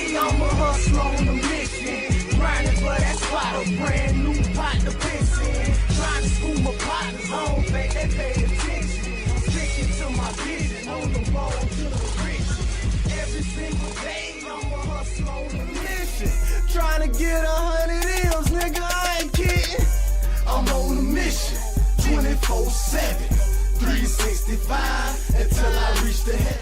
day, I'm a hustler on a mission. Grinding for that spot, a brand new pot to piss in. Trying to school my partners, I don't think they pay attention. I'm sticking to my vision, on the road to the riches. Every single day, I'm a hustler on a mission. Trying to get 100 M's, nigga, I ain't kidding. I'm on a mission, 24/7, 365, until I reach the head.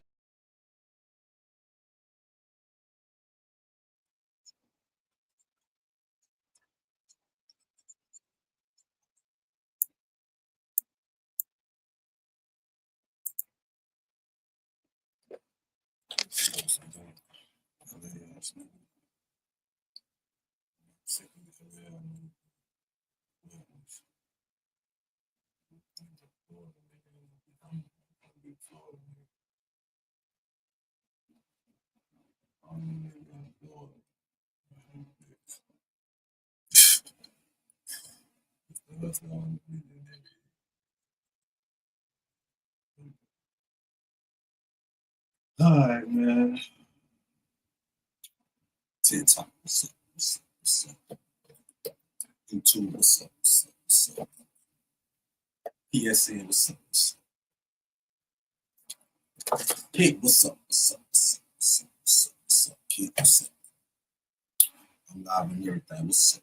All right, man. TikTok, what's up? What's up? YouTube, what's up? What's up? PSN, what's up? Kid, what's up? Kid, what's up? I'm live on everything. What's up?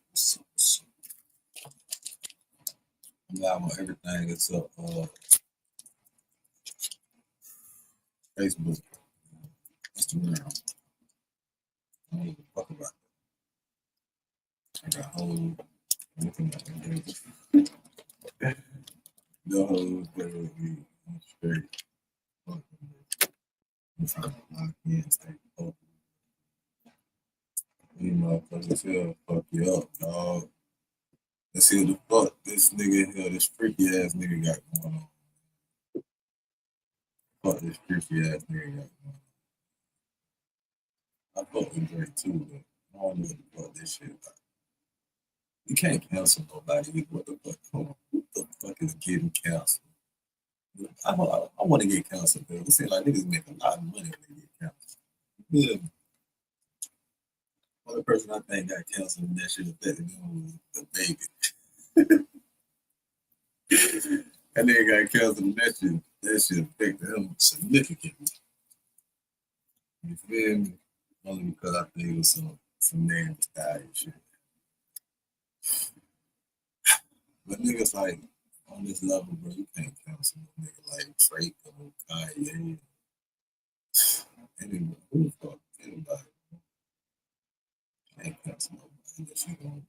I'm live on everything. It's up. Facebook, Instagram. I don't give a fuck about that. I got whole looking at them. No hoes better with me. I'm straight. Fuck them. I'm trying to lock in, stay focused. You motherfuckers here fuck you up, dog. Let's see what the fuck this nigga here, this freaky ass nigga got going on. Fuck this freaky ass nigga got going on. I fuck with Drake too, but I don't know what the fuck this shit about. You can't cancel nobody. What the fuck? Hold on. What the fuck is getting canceled? I want to get canceled, bro. It seems like niggas make a lot of money when they get canceled. Yeah. One person I think got canceled and that shit affected him was the baby. That nigga got canceled and that shit affected him significantly. You feel me? Only because I think it was some name style and shit. But niggas like on this level, bro, you can't cancel a nigga like Drake or Kanye. Anybody, who the fuck? Anybody. Can't cancel nobody unless you gonna.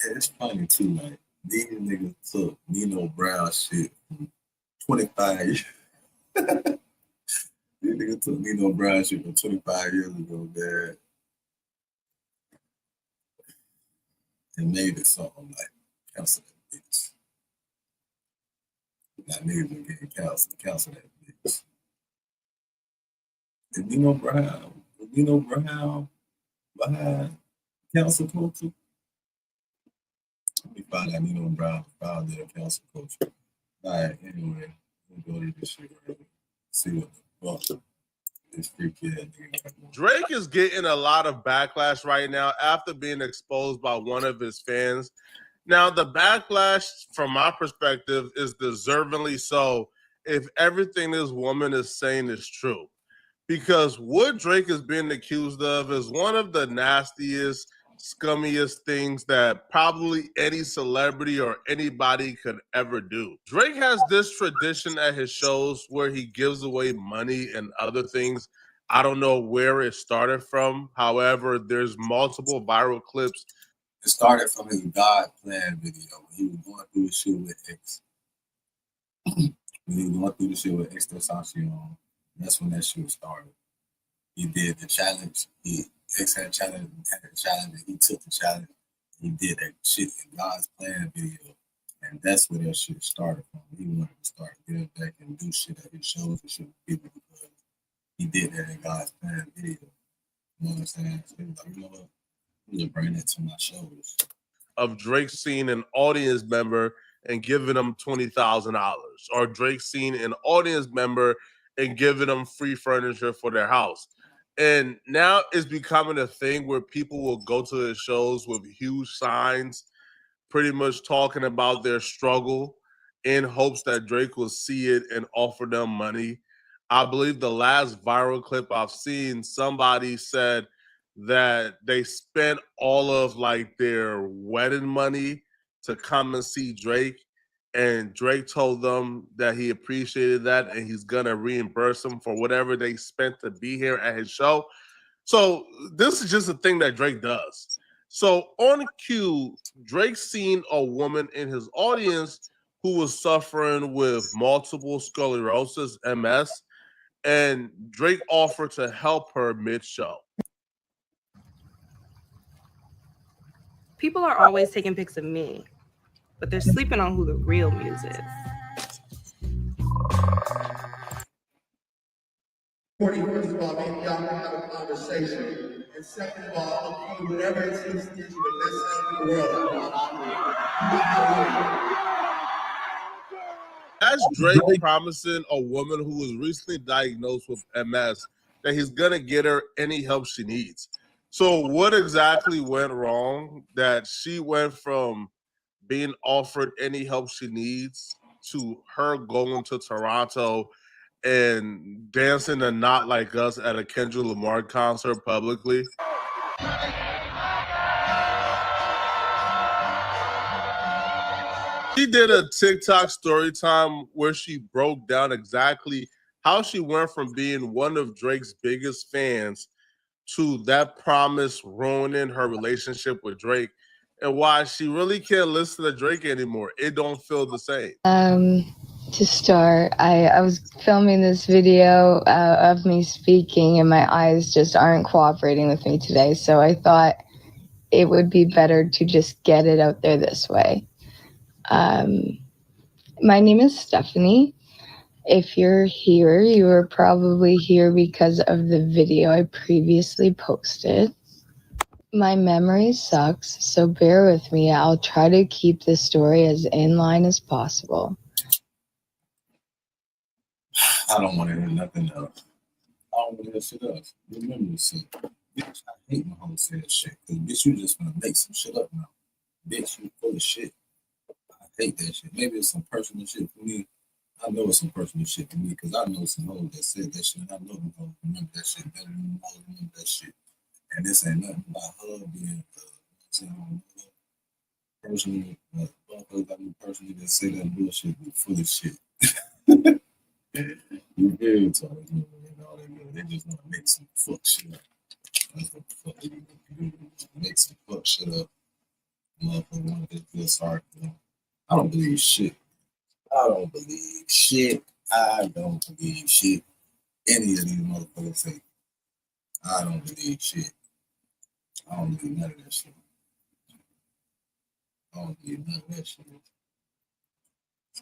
Yeah, it's funny too, like these niggas took Nino Brown shit from 25 years. These niggas took Nino Brown shit from 25 years ago, man. And made it something like cancel that bitch. Now niggas are getting cancel that bitch. Is Nino Brown behind cancel culture? Let me find out Nino Brown found their cancel culture. Alright, anyway, we'll go to this shit right here. See what the fuck this freaky ass nigga got going. Drake is getting a lot of backlash right now after being exposed by one of his fans. Now, the backlash, from my perspective, is deservingly so if everything this woman is saying is true. Because what Drake is being accused of is one of the nastiest, scummiest things that probably any celebrity or anybody could ever do. Drake has this tradition at his shows where he gives away money and other things. I don't know where it started from. However, there's multiple viral clips. It started from his God Plan video when he was going through the shit with X. When he was going through the shit with XXXTentacion, that's when that shit started. He did the challenge. X had a challenge, and he took the challenge. He did that shit in God's Plan video. And that's where that shit started from. He wanted to start getting back and do shit at his shows and shit with people because he did that in God's Plan video. You know what I'm saying? So he was like, you know what? I'm gonna bring that to my shows. Of Drake seeing an audience member and giving them $20,000, or Drake seeing an audience member and giving them free furniture for their house. And now it's becoming a thing where people will go to the shows with huge signs, pretty much talking about their struggle in hopes that Drake will see it and offer them money. I believe the last viral clip I've seen, somebody said that they spent all of like their wedding money to come and see Drake. And Drake told them that he appreciated that and he's gonna reimburse them for whatever they spent to be here at his show. So this is just a thing that Drake does. So on cue, Drake seen a woman in his audience who was suffering with multiple sclerosis, MS, and Drake offered to help her mid-show. People are always taking pics of me, but they're sleeping on who the real muse is. 40, first of all, maybe y'all can have a conversation. And second of all, okay, whatever it takes to get you the best help in the world, That's Drake promising a woman who was recently diagnosed with MS that he's gonna get her any help she needs. So what exactly went wrong that she went from being offered any help she needs to her going to Toronto and dancing a Not Like Us at a Kendrick Lamar concert publicly? She did a TikTok story time where she broke down exactly how she went from being one of Drake's biggest fans to that promise ruining her relationship with Drake, and why she really can't listen to Drake anymore. It don't feel the same. To start, I was filming this video of me speaking, and my eyes just aren't cooperating with me today. So I thought it would be better to just get it out there this way. My name is Stephanie. If you're here, you are probably here because of the video I previously posted. My memory sucks, so bear with me. I'll try to keep this story as in line as possible. I don't want to hear nothing else. I don't want to hear shit else. Remember this shit. Bitch, I hate my whole said shit. Because, bitch, you just want to make some shit up now. Bitch, you full of shit. I hate that shit. Maybe it's some personal shit for me. I know it's some personal shit for me because I know some hoes that said that shit. And I know them hoes remember that shit better than them hoes remember that shit. And this ain't nothing about her being, personally, but motherfuckers got me personally that say that bullshit be full of shit. You hear so you know, they just want to make some fuck shit up. That's what the fuck they want to do. Make some fuck shit up. Motherfucker want to feel sorry for them. I don't believe shit. I don't believe shit. I don't believe shit. Any of these motherfuckers say. I don't believe shit. I don't believe none of that shit. I don't believe none of that shit. If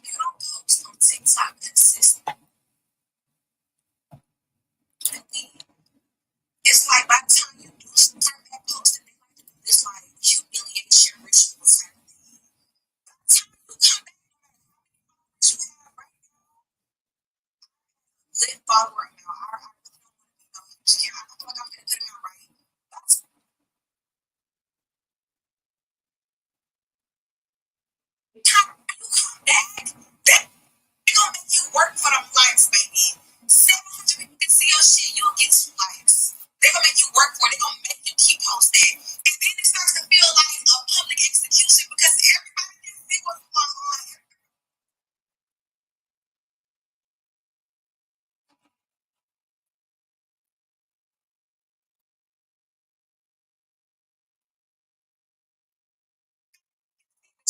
you don't post on TikTok consistently, it's like by the time you do some type of post, and they like to do this like humiliation rituals type of thing. By the time you come back, no matter how many followers you have right now, lit follower amount. I really don't want to be no huge scam. I feel like I'm getting a good amount right. That's time you come back, that gonna make you work for them likes, baby. 700 people can see your shit, you'll get 2 likes. They gonna make you work for it. They gonna make you keep posting, and then it starts to feel like a public execution because everybody can see what's going on here.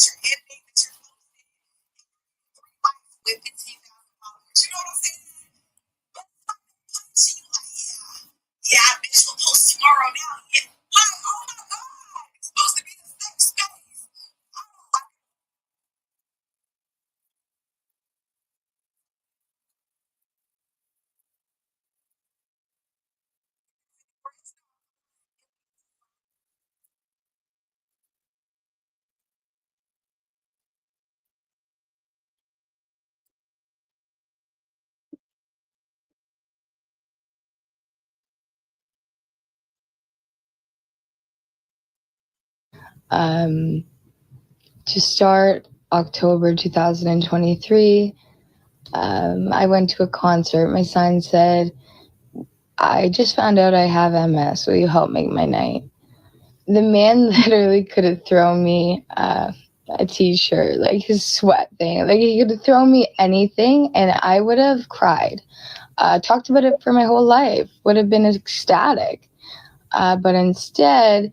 That you're editing, that you're posting, 3 likes with 15,000 followers. You know what I'm saying? But it's like they punch you like, yeah, I bet you'll post tomorrow now. Yeah. Like, oh my God, it's supposed to be the safe space. I don't like it. To start October 2023, I went to a concert. My son said, I just found out I have MS. Will you help make my night? The man literally could have thrown me a t-shirt, like his sweat thing. Like he could have thrown me anything and I would have cried. Talked about it for my whole life, would have been ecstatic. But instead,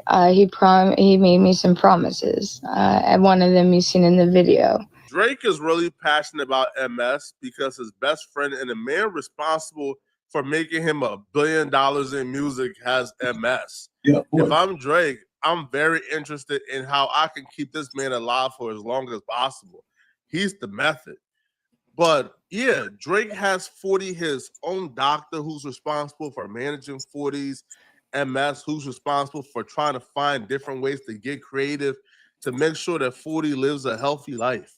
he made me some promises. And one of them you've seen in the video. Drake is really passionate about MS because his best friend and the man responsible for making him $1 billion in music has MS. Yeah, if I'm Drake, I'm very interested in how I can keep this man alive for as long as possible. He's the method. But yeah, Drake has 40, his own doctor who's responsible for managing 40's MS, who's responsible for trying to find different ways to get creative to make sure that 40 lives a healthy life.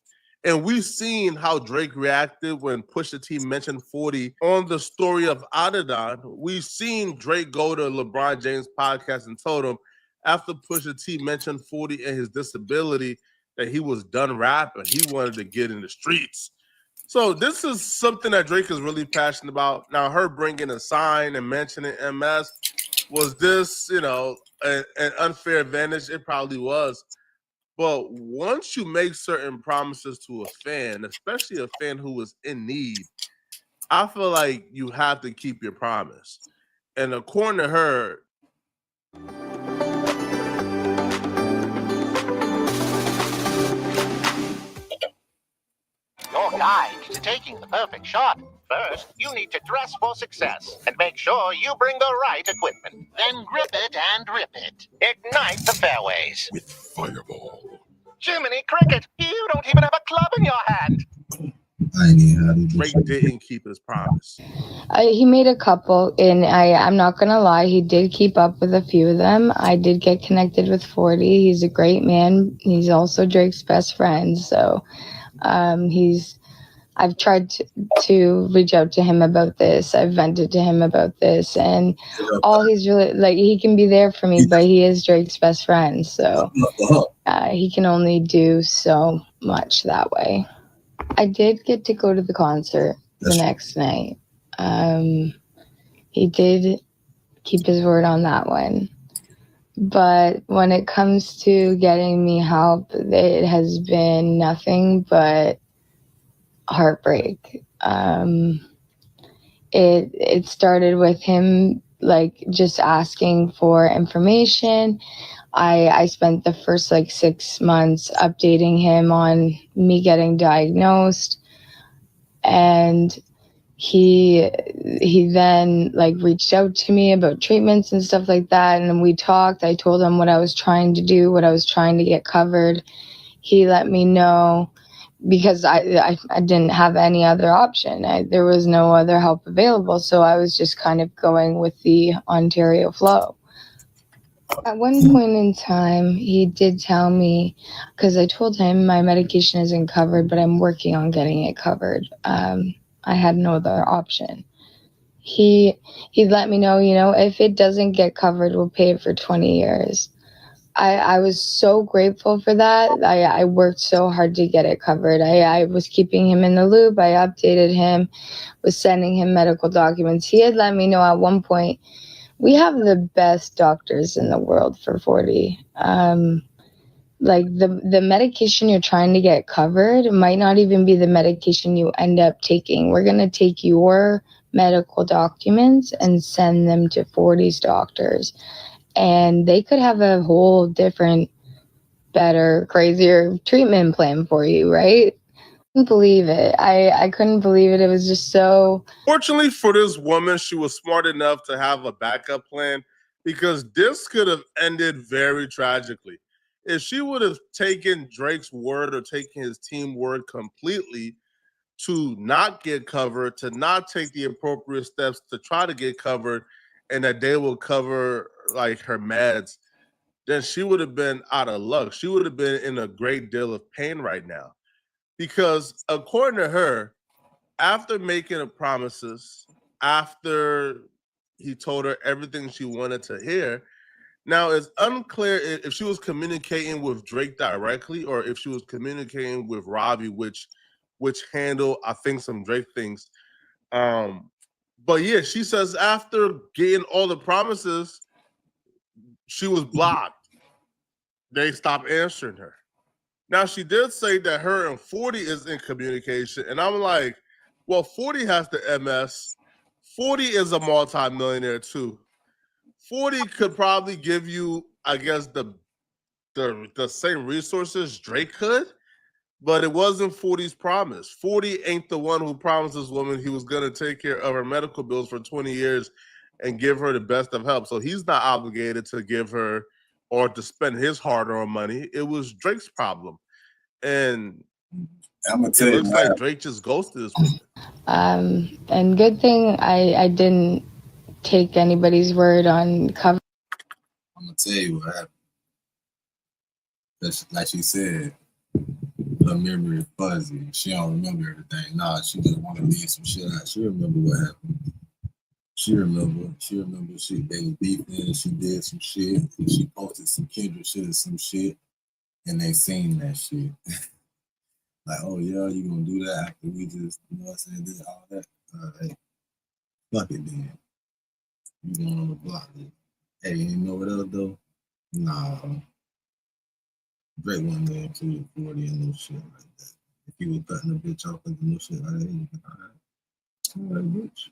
And we've seen how Drake reacted when Pusha T mentioned 40 on the story of Adidon. We've seen Drake go to LeBron James' podcast and told him after Pusha T mentioned 40 and his disability that he was done rapping. He wanted to get in the streets. So this is something that Drake is really passionate about. Now, her bringing a sign and mentioning MS, was this, an unfair advantage? It probably was. But once you make certain promises to a fan, especially a fan who is in need, I feel like you have to keep your promise. And according to her, your guide to taking the perfect shot. First, you need to dress for success and make sure you bring the right equipment. Then grip it and rip it. Ignite the fairways. With Fireball. Jiminy Cricket, you don't even have a club in your hand. I ain't even had to do Drake didn't keep his promise. He made a couple, and I'm not going to lie, he did keep up with a few of them. I did get connected with 40. He's a great man. He's also Drake's best friend, so I've tried to reach out to him about this. I've vented to him about this, and all he's really like, he can be there for me, but he is Drake's best friend, so he can only do so much that way. I did get to go to the concert the next night. He did keep his word on that one. But when it comes to getting me help, it has been nothing but heartbreak. It started with him like just asking for information. I spent the first 6 months updating him on me getting diagnosed, and he then reached out to me about treatments and stuff like that, and we talked. I told him what I was trying to do, what I was trying to get covered. He let me know, because I didn't have any other option. There was no other help available, so I was just kind of going with the Ontario flow. At one point in time, he did tell me, because I told him my medication isn't covered, but I'm working on getting it covered. I had no other option. He let me know, if it doesn't get covered, we'll pay it for 20 years. I was so grateful for that. I worked so hard to get it covered. I was keeping him in the loop. I updated him, was sending him medical documents. He had let me know at one point, we have the best doctors in the world for 40. The medication you're trying to get covered might not even be the medication you end up taking. We're going to take your medical documents and send them to 40's doctors. And they could have a whole different, better, crazier treatment plan for you, right? Couldn't believe it. I couldn't believe it. It was just so... Fortunately for this woman, she was smart enough to have a backup plan, because this could have ended very tragically. If she would have taken Drake's word or taken his team word completely to not get covered, to not take the appropriate steps to try to get covered, and that they will cover her meds, then she would have been out of luck. She would have been in a great deal of pain right now. Because according to her, after making the promises, after he told her everything she wanted to hear, Now it's unclear if she was communicating with Drake directly or if she was communicating with Robbie, which handle I think some Drake things. But yeah, she says after getting all the promises, she was blocked. They stopped answering her. Now she did say that her and 40 is in communication, and I'm like, well, 40 has the MS. 40 is a multi-millionaire too. 40 could probably give you, I guess, the same resources Drake could, but it wasn't 40's promise. 40 ain't the one who promised this woman he was gonna take care of her medical bills for 20 years and give her the best of help. So he's not obligated to give her or to spend his hard-earned money. It was Drake's problem. And I'm gonna tell it you, looks like Drake just ghosted this woman. And good thing I didn't take anybody's word on cover. I'm gonna tell you what happened. Like she said, her memory is fuzzy. She don't remember everything. Nah, she just want to leave some shit out. She remember what happened. She remember shit. They was beefing. She did some shit. And she posted some Kendrick shit or some shit, and they seen that shit. Like, oh yeah, you gonna do that after we just, you know what I'm saying, did all that? Hey, fuck it then. You going on the block. Hey, you know what else though? Nah. Drake wasn't there include 40 and no shit like that. If you were cutting a bitch off with no shit like that, you'd be all right, bitch.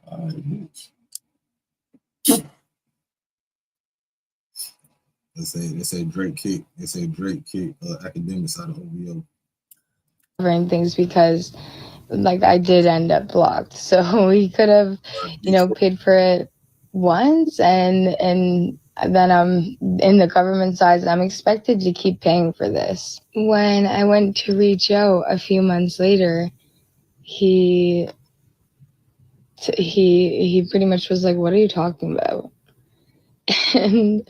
All right, bitch. They say Drake kicked academics out of OVO. Covering things because like I did end up blocked. So we could have, paid for it once and then I'm in the government side and I'm expected to keep paying for this. When I went to reach out a few months later, he pretty much was like, "What are you talking about?" And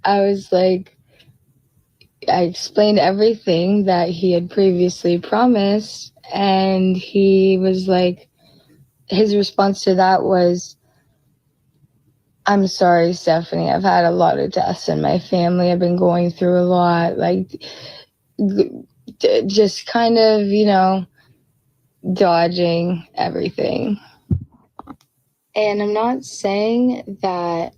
I was like, I explained everything that he had previously promised, and he was like, his response to that was, "I'm sorry, Stephanie, I've had a lot of deaths in my family. I've been going through a lot." Like, just kind of, dodging everything. And I'm not saying that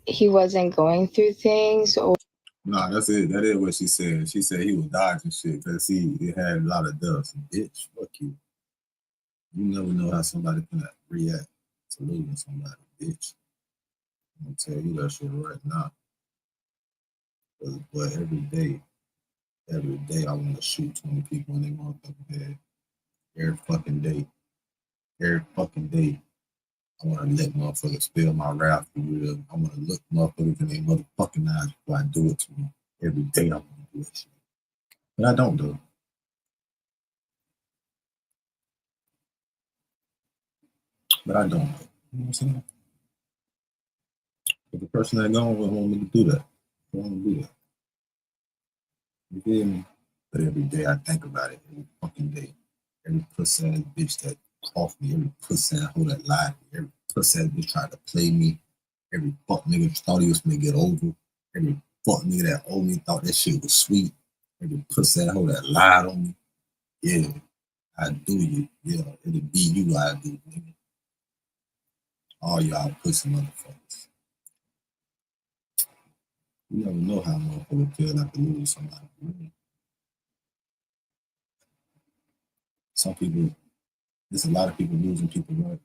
he wasn't going through things or. No, that's it. That is what she said. She said he was dodging shit because he had a lot of deaths. Bitch, fuck you. You never know how somebody can react to losing somebody, bitch. I'm gonna tell you that shit right now. But every day I want to shoot 20 people in their motherfucking head. Every fucking day. I want to let motherfuckers spill my wrath for real. I want to look motherfuckers in their motherfucking eyes before I do it to them. Every day I want to do that shit. But I don't do it. But I don't. You know what I'm saying? But the person that gone will want me to do that. I want to do that. You feel me? But every day I think about it. Every fucking day. Every pussy ass bitch that off me. Every pussy ass hoe that lied to me. Every pussy ass bitch tried to play me. Every fuck nigga thought he was gonna get over. Every fuck nigga that owed me thought that shit was sweet. Every pussy ass hoe that lied on me. Yeah, I do you. Yeah, it'll be you I do, nigga. All y'all pussy motherfuckers. You never know how motherfuckers feel after losing somebody. Some people, there's a lot of people losing people, right?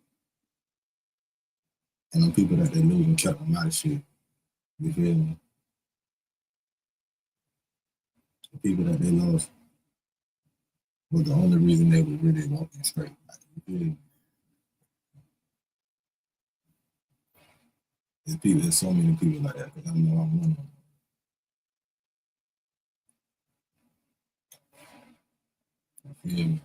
And the people that they losing kept them out of shit. You feel me? The people that they lost was the only reason they were really walking straight. You feel me? There's so many people like that, because I know I'm one of them. You feel me?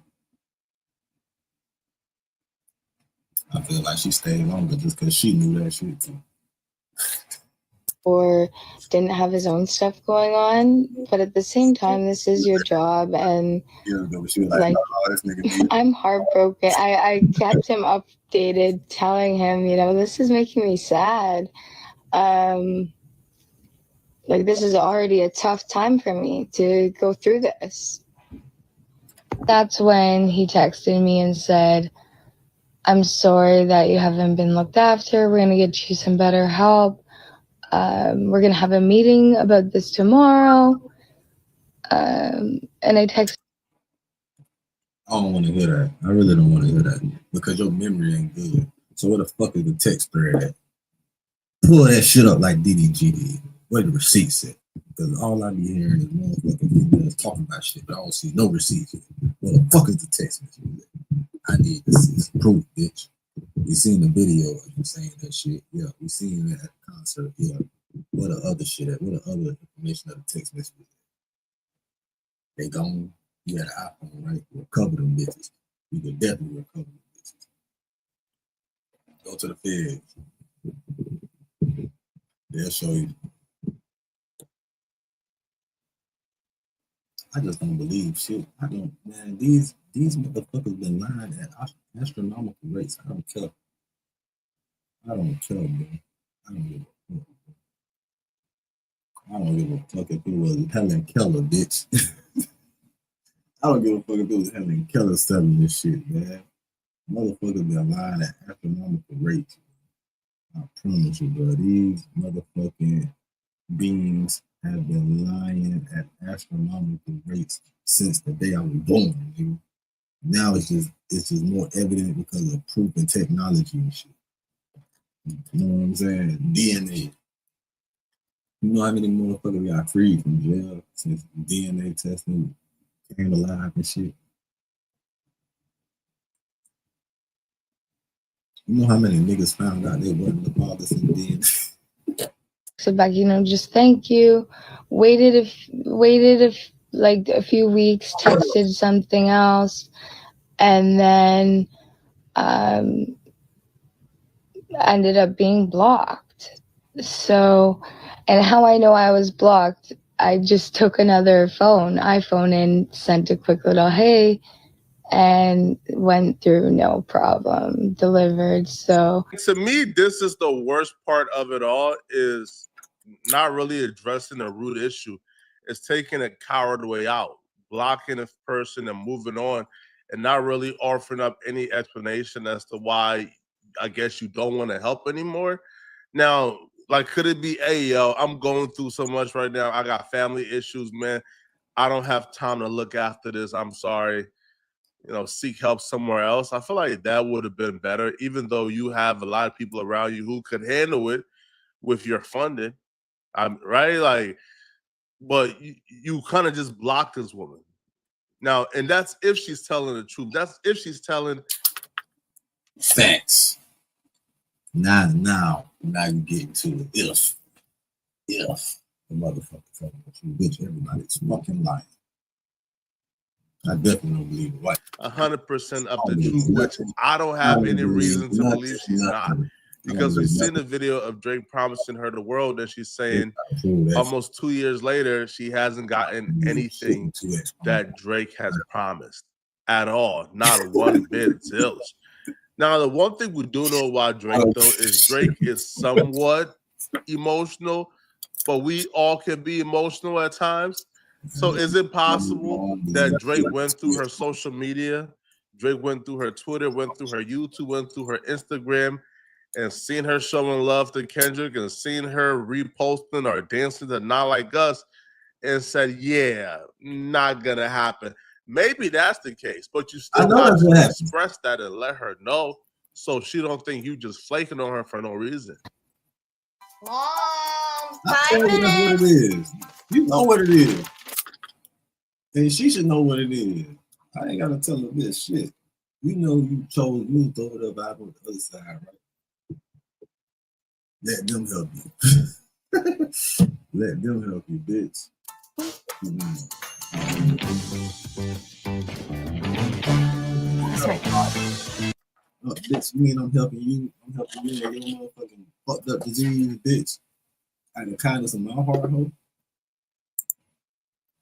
I feel like she stayed longer just because she knew that shit too. or didn't have his own stuff going on. But at the same time, this is your job, and She was like, oh, this nigga I'm heartbroken. I kept him updated, telling him, you know, this is making me sad. Like, this is already a tough time for me to go through this. That's when he texted me and said, I'm sorry that you haven't been looked after. We're going to get you some better help. We're going to have a meeting about this tomorrow. And I texted. I don't want to hear that. I really don't want to hear that because your memory ain't good. So what the fuck is the text thread at? Pull that shit up like DDG did. Where the receipts at? Because all I be hearing is motherfucking females talking about shit, but I don't see no receipts. What the fuck is the text message? I need to see some proof, bitch. We seen the video of you saying that shit. Yeah, we seen that at the concert. Yeah. What the other shit at? What the other information of the text message? They gone. You had an iPhone, right? Recover them bitches. You can definitely recover them bitches. Go to the feds. They'll show you. I just don't believe shit. I don't, man. These motherfuckers been lying at astronomical rates. I don't care. I don't care, man. I don't give a fuck. I don't give a fuck if it was Helen Keller, bitch. I don't give a fuck if it was Helen Keller selling this shit, man. Motherfuckers been lying at astronomical rates. I promise you, bro. These motherfucking beings have been lying at astronomical rates since the day I was born, dude. Now it's just more evident because of proof and technology and shit. You know what I'm saying? DNA. You know how many motherfuckers got freed from jail since DNA testing came alive and shit? You know how many niggas found out they wasn't the fathers in DNA? So back, you know, just thank you. Waited like a few weeks, texted something else, and then ended up being blocked. So, and how I know I was blocked, I just took another iPhone, and sent a quick little hey, and went through no problem, delivered. So to me, this is the worst part of it all, is not really addressing the root issue. It's taking a coward way out, blocking a person and moving on, and not really offering up any explanation as to why I guess you don't want to help anymore. Now, like, could it be, hey, yo, I'm going through so much right now. I got family issues, man. I don't have time to look after this. I'm sorry. You know, seek help somewhere else. I feel like that would have been better, even though you have a lot of people around you who could handle it with your funding. Right? Like, but you kind of just blocked this woman. Now, and that's if she's telling the truth. That's if she's telling facts. Now you get to it. If the motherfucker telling the truth, bitch, everybody's fucking lying. I definitely don't believe it. Right? 100% of the truth, which I don't have any reason to believe she's not. Because we've seen the video of Drake promising her the world, and she's saying almost 2 years later, she hasn't gotten anything that Drake has promised at all. Not one bit, zilch. Now, the one thing we do know about Drake, though, is Drake is somewhat emotional, but we all can be emotional at times. So is it possible that Drake went through her social media, Drake went through her Twitter, went through her YouTube, went through her Instagram, and seen her showing love to Kendrick and seen her reposting or dancing to Not Like Us and said, yeah, not going to happen. Maybe that's the case, but you still got to express that and let her know so she don't think you just flaking on her for no reason. Mom, I tell you that's what it is. You know what it is. And she should know what it is. I ain't got to tell her this shit. You know you throw it up out on the other side, right? Let them help you. Let them help you, bitch. Bitch, you mean I'm helping you? I'm helping you with your motherfucking fucked up disease, bitch. out of the kindness of my heart, hope.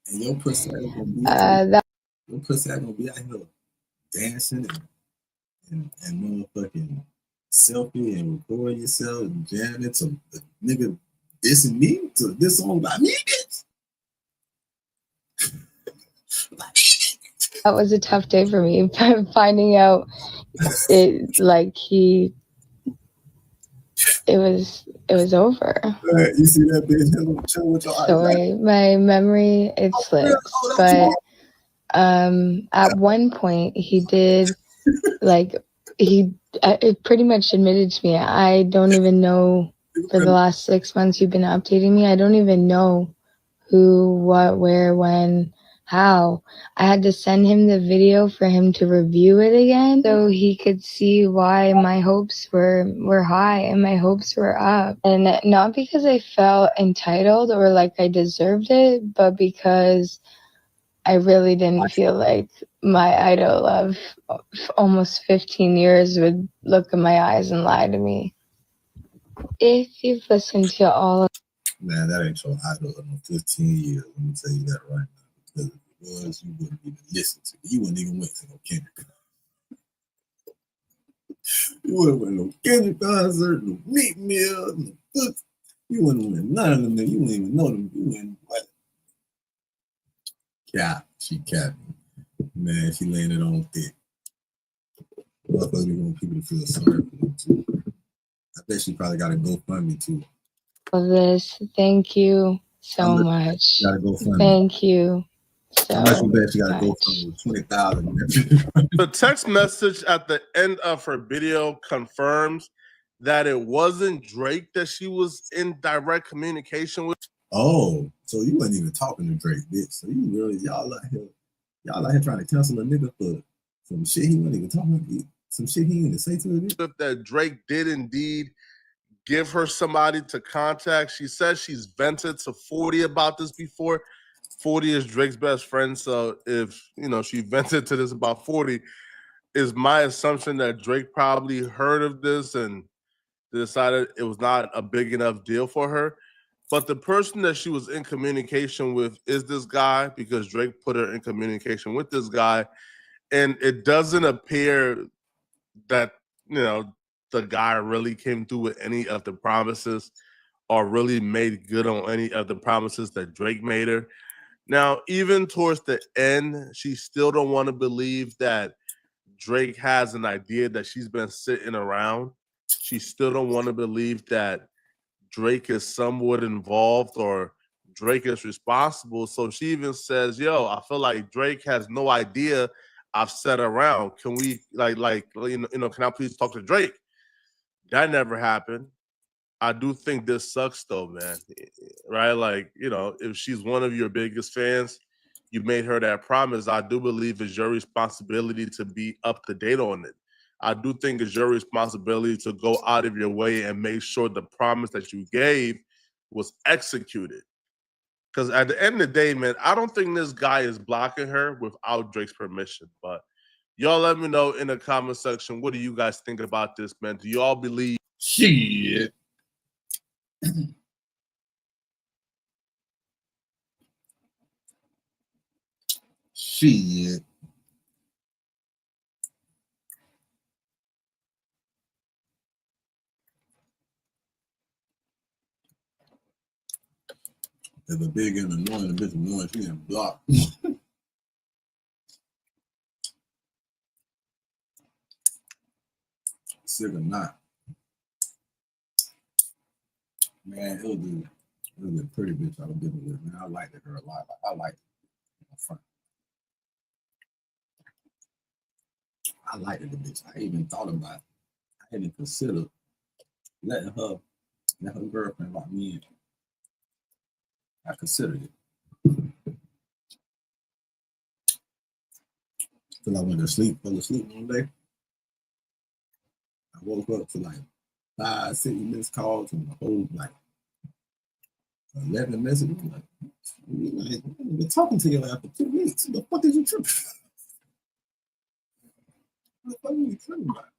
And your pussy ain't gonna be your pussy ain't gonna be out here dancing and motherfucking selfie and recording yourself and jamming to the nigga dissing me to this song about me, bitch. That was a tough day for me. Finding out it was over. Right, you see that bitch chill with your Sorry, my memory it slips, but at one point he did he pretty much admitted to me, I don't even know, for the last 6 months you've been updating me, I don't even know who, what, where, when, how. I had to send him the video for him to review it again so he could see why my hopes were high and my hopes were up. And not because I felt entitled or like I deserved it, but because I really didn't feel like my idol of almost 15 years would look in my eyes and lie to me. If you've listened to all of... Man, that ain't your idol in 15 years. Let me tell you that right now. Because if it was, you wouldn't even listen to it. You wouldn't even went to no Kendrick. You wouldn't went to no Kendrick concert, no Meat Mill, no Foot. You wouldn't went none of them. You wouldn't even know them. You wouldn't what? Cap. She capped. Man, she laying it on thick. Motherfuckers be want people to feel sorry for them too. I bet she probably got a GoFundMe too. This, thank you so much. Got a GoFundMe. Thank you so how much you bet she got much. a GoFundMe with 20,000? The text message at the end of her video confirms that it wasn't Drake that she was in direct communication with. Oh, so you wasn't even talking to Drake, bitch. So you really y'all out here trying to cancel a nigga for some shit he wasn't even talking about. Some shit he didn't even say to her. If that Drake did indeed give her somebody to contact. She says she's vented to 40 about this before. 40 is Drake's best friend, so if she vented to this about 40, is my assumption that Drake probably heard of this and decided it was not a big enough deal for her. But the person that she was in communication with is this guy, because Drake put her in communication with this guy, and it doesn't appear that the guy really came through with any of the promises or really made good on any of the promises that Drake made her. Now, even towards the end, she still don't want to believe that Drake has an idea that she's been sitting around. She still don't want to believe that Drake is somewhat involved or Drake is responsible. So she even says, yo, I feel like Drake has no idea I've sat around. Can we can I please talk to Drake? That never happened. I do think this sucks though, man. Right? Like, if she's one of your biggest fans, you made her that promise. I do believe it's your responsibility to be up to date on it. I do think it's your responsibility to go out of your way and make sure the promise that you gave was executed. Because at the end of the day, man, I don't think this guy is blocking her without Drake's permission. But y'all let me know in the comment section, what do you guys think about this, man? Do y'all believe? Shit. Shit. If a big and annoying, a bitch annoying, she getting blocked. Sick or not. Man, it was a pretty bitch I was dealing with. Man, I liked her a lot. I liked her. I liked the bitch. I even thought about it. I even considered letting her girlfriend lock me in. I considered it. Till I went to sleep, fell asleep one day. I woke up to like 5, 6 missed calls and the whole 11 messages. I've been talking to you for 2 weeks. What the fuck is you tripping? What the fuck are you tripping about?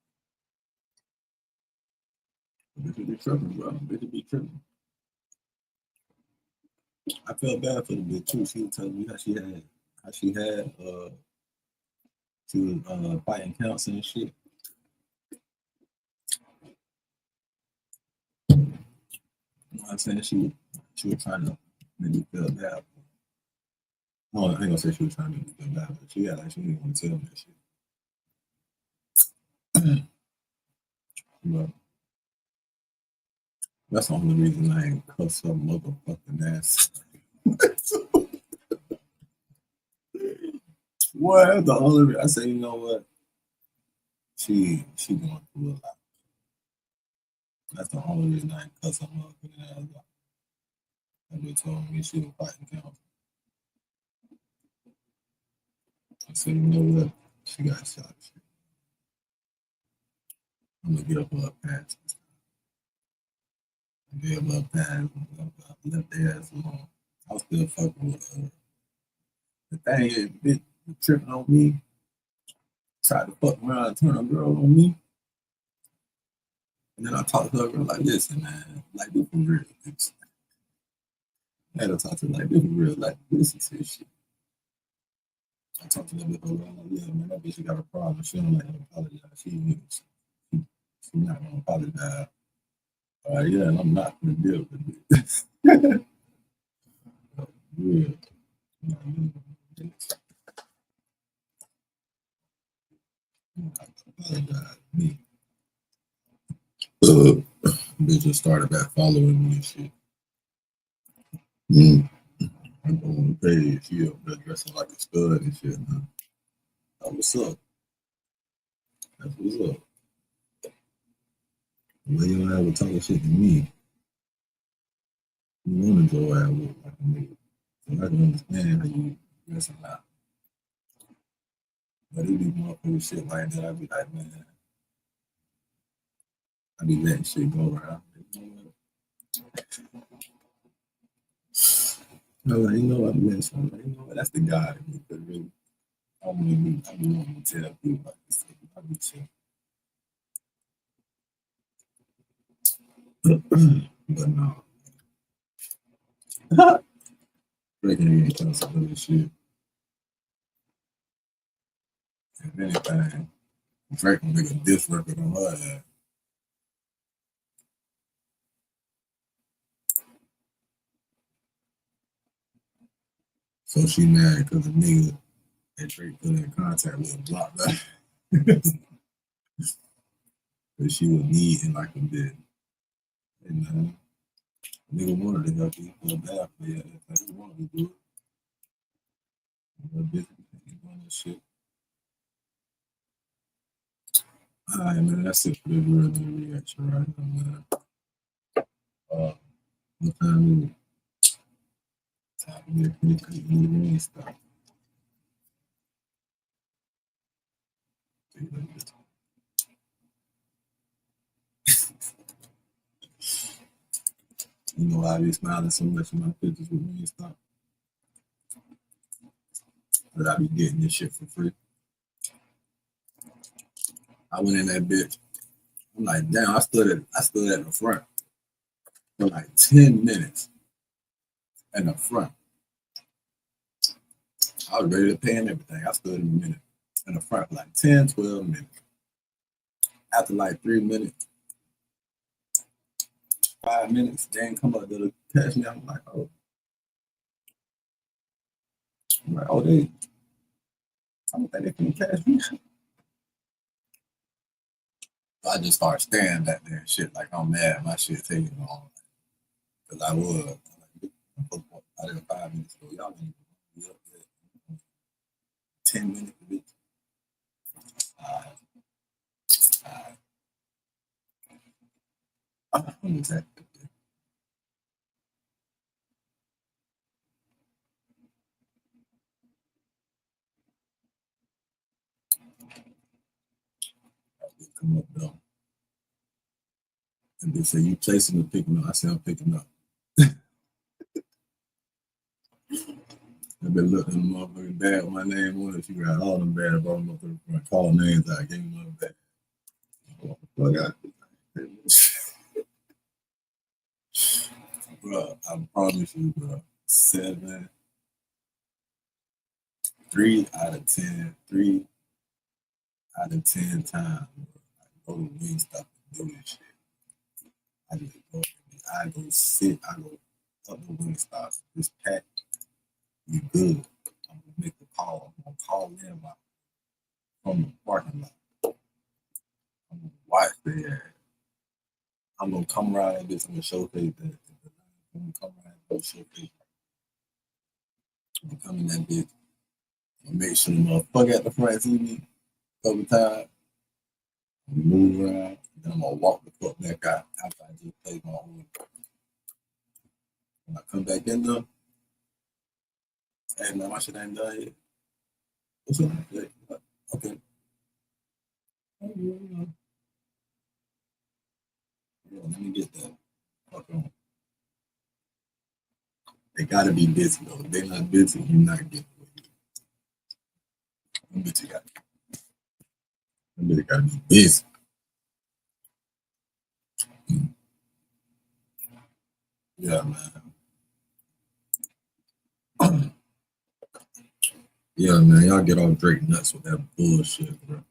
Bitch be tripping, bro. Bitch be tripping. I felt bad for the bitch too. She was telling me how she had she was fighting cancer and shit. You know what I'm saying? She was trying to make me feel bad. No, I ain't gonna say she was trying to make me feel bad, but she had like she didn't want to tell me that shit. But that's the only reason I ain't cuss her motherfucking ass. What? That's the only reason I say, you know what? She going through a lot. That's the only reason I ain't cuss her motherfucking ass out. That bitch told me she was fighting cancer. I said, you know what? She got shot. I'm gonna get up her pants. Get up her pants. Left their ass alone. I was still fucking with her. The thing is, bitch tripping on me. Tried to fuck around and turn a girl on me. And then I talked to her girl like, listen, man, like, this for real. Bitch. I had to talk to her like, this for real. Like, this is his shit. I talked to that bitch like, yeah, man, that bitch got a problem. She don't like to apologize. She's not gonna apologize. Yeah, and I'm not gonna deal with it. Yeah. Apologize. Me. Bitch just started back following me and shit. I'm on the page. She up there dressing like a stud and shit. Man. That's what's up. That's what's up. Why you don't ever talking shit to me? You want to go out with like a nigga. So I can understand how you dressing out. But it be motherfucking shit like that. I be like, man, I be letting shit go around. I'm like, you know what, man? So I'm like, you know what? That's the guy in me. But really, I be wanting to tell people about this shit. I be chill. But no. Breaking ain't trying to do this shit. If anything, Drake will make a diss record on her ass. So she mad because the nigga that Drake put in contact with blocked her. But she was needing like a bit. And nigga wanted to help you, feel bad for you. If he wanted to do it. But bitch, doing this shit. Alright, man, that's it for this real new reaction right now, man. What time is it? Time to get the green stuff. You know, I be smiling so much in my pictures with me and stuff. But I be getting this shit for free. I went in that bitch. I'm like, damn, I stood at the front for like 10 minutes in the front. I was ready to pay and everything. I stood in the front for like 10, 12 minutes. After like 3 minutes, 5 minutes, they didn't come up to catch me. I'm like, oh. I don't think they can catch me. I just started staring back there and shit like I'm mad. My shit taking long. Because I was. I did 5 minutes ago. Y'all didn't be up there. 10 minutes, bitch. I'm exactly. Come up though. And they say, you placing or picking up? I say, I'm picking up. I've been looking motherfucking bad with my name on it. She got all them bad about motherfucking call names out. I gave them back. Bro, I promise you, bro. 7, 3 out of 10, 3 out of 10 times. I go to Wingstop and do this shit. I go sit, I go up the Wingstop, this pack, you good. I'm gonna make a call. I'm gonna call them out from the parking lot. I'm gonna watch there. I'm gonna come around and get some showcase that. I'm gonna come around and showcase. I'm gonna come in that bitch and make sure the motherfucker at the front see me a couple times. Move around, then I'm gonna walk the fuck back out after I just play my own. When I come back in there, hey man, my shit ain't done yet. What's up? Okay. Yeah, let me get that. Fuck on. They gotta be busy though. If they're not busy, you're not getting away with it. Them bitches gotta be busy. Yeah, man. Yeah, man. Y'all get all Drake nuts with that bullshit, bro.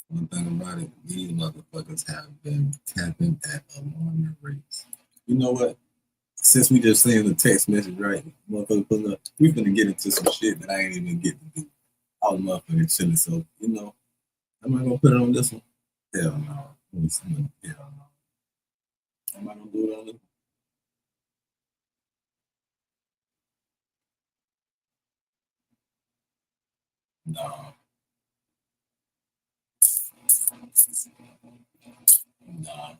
One thing about it, these motherfuckers have been tapping at alarming rates. You know what? Since we just saying the text message, right? Motherfucker pulling up, we finna get into some shit that I ain't even get to do. I was motherfucking chilling, so you know, am I gonna put it on this one? Hell no. Hell no. Am I gonna do it on this one? No. Nah.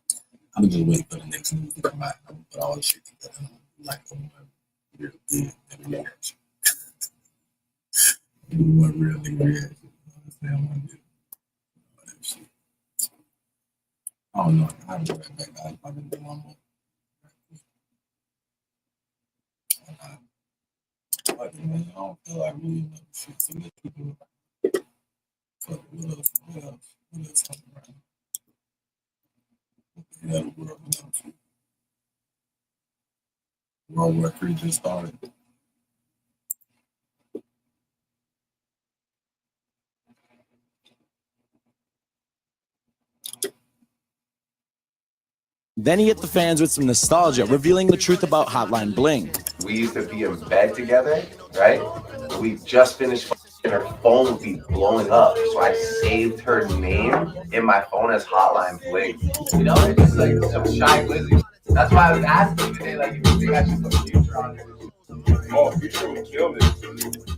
I'm gonna just wait for the next news to come out. I'm gonna put all the shit together like the one real big and reaction. The one real big reaction. I want to do all that shit. I don't know. I'll be right back. I'll probably do one more. Fuck it, man. I don't feel like really another shit. So let people fuck it. What else? What else coming around? Yeah, the world knows. World War III just started. Then he hit the fans with some nostalgia, revealing the truth about Hotline Bling. We used to be in bed together, right? We just finished and her phone would be blowing up. So I saved her name in my phone as Hotline Bling. You know, it's just like some shy glizzy. That's why I was asking today, like, if you think I should put Future on there. Oh, Future would kill this.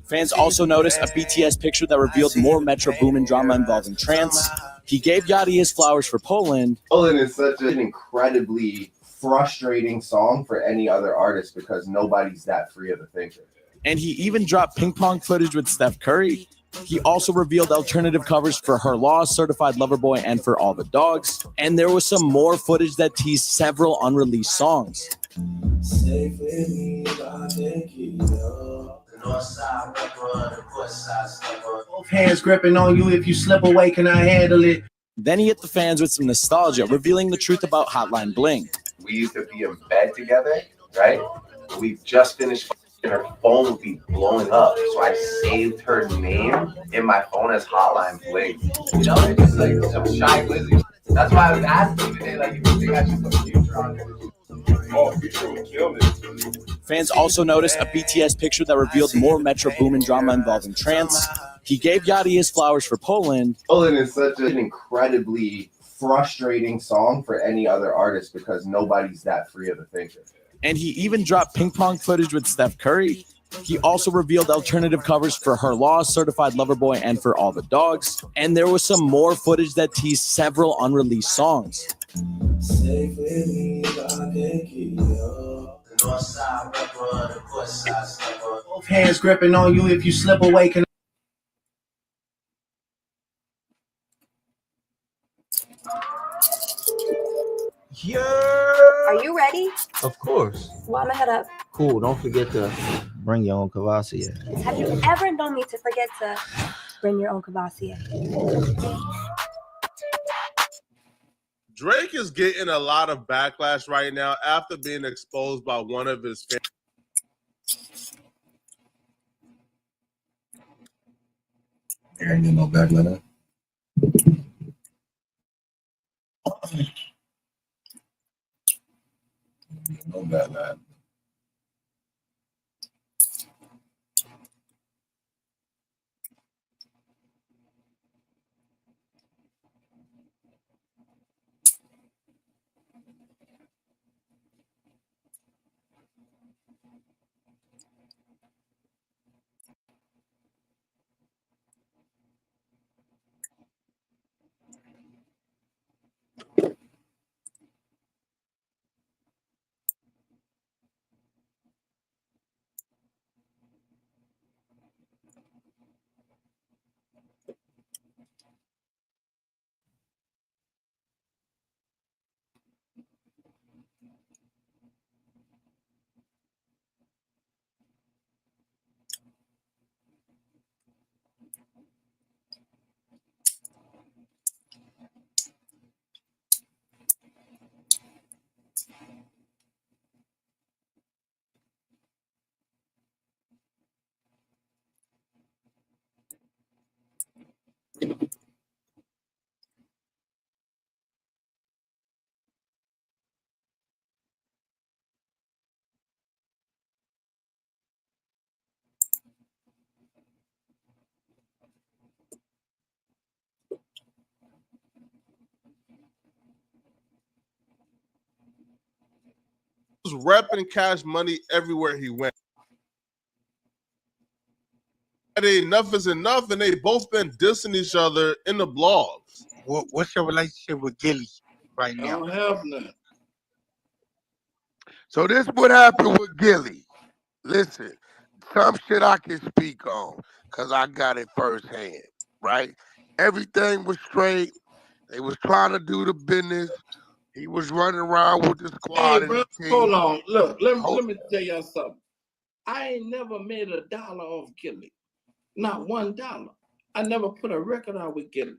Fans also noticed a BTS picture that revealed more Metro Boomin drama involving Trance. He gave Yachty his flowers for Poland. Poland is such an incredibly frustrating song for any other artist because nobody's that free of a thinker. And he even dropped ping pong footage with Steph Curry. He also revealed alternative covers for Her Loss, Certified Lover Boy, and For All the Dogs. And there was some more footage that teased several unreleased songs. Both hands gripping on you. If you slip away, can I handle it? Then he hit the fans with some nostalgia, revealing the truth about Hotline Bling. We used to be in bed together, right? We just finished and her phone would be blowing up. So I saved her name in my phone as Hotline Bling. You know, it's just like some shy glizzy. That's why I was asking today, like, if you think I should put Future on there. Oh, Future would kill this. Fans also noticed a BTS picture that revealed more Metro Boomin drama involving Trance. He gave Yachty his flowers for Poland. Poland is such an incredibly frustrating song for any other artist because nobody's that free of a thinker. And he even dropped ping pong footage with Steph Curry. He also revealed alternative covers for Her Loss, Certified Lover Boy, and For All the Dogs. And there was some more footage that teased several unreleased songs. Both hands gripping on you. If you slip away, can Are you ready? Of course. Well, I'm gonna head up. Cool. Don't forget to bring your own Cavassier. Have you ever known me to forget to bring your own Cavassier? Drake is getting a lot of backlash right now after being exposed by one of his fans. There ain't no backlash. No backlash. He was repping Cash Money everywhere he went. Enough is enough, and they both been dissing each other in the blogs. What's your relationship with Gilly right now? I don't have none. So this is what happened with Gilly. Listen, some shit I can speak on because I got it firsthand, right? Everything was straight. They was trying to do the business. He was running around with the squad. Hey, bro, hold on. Look, let me tell y'all something. I ain't never made $1 off Gilly. Not $1. I never put a record out with Gilly.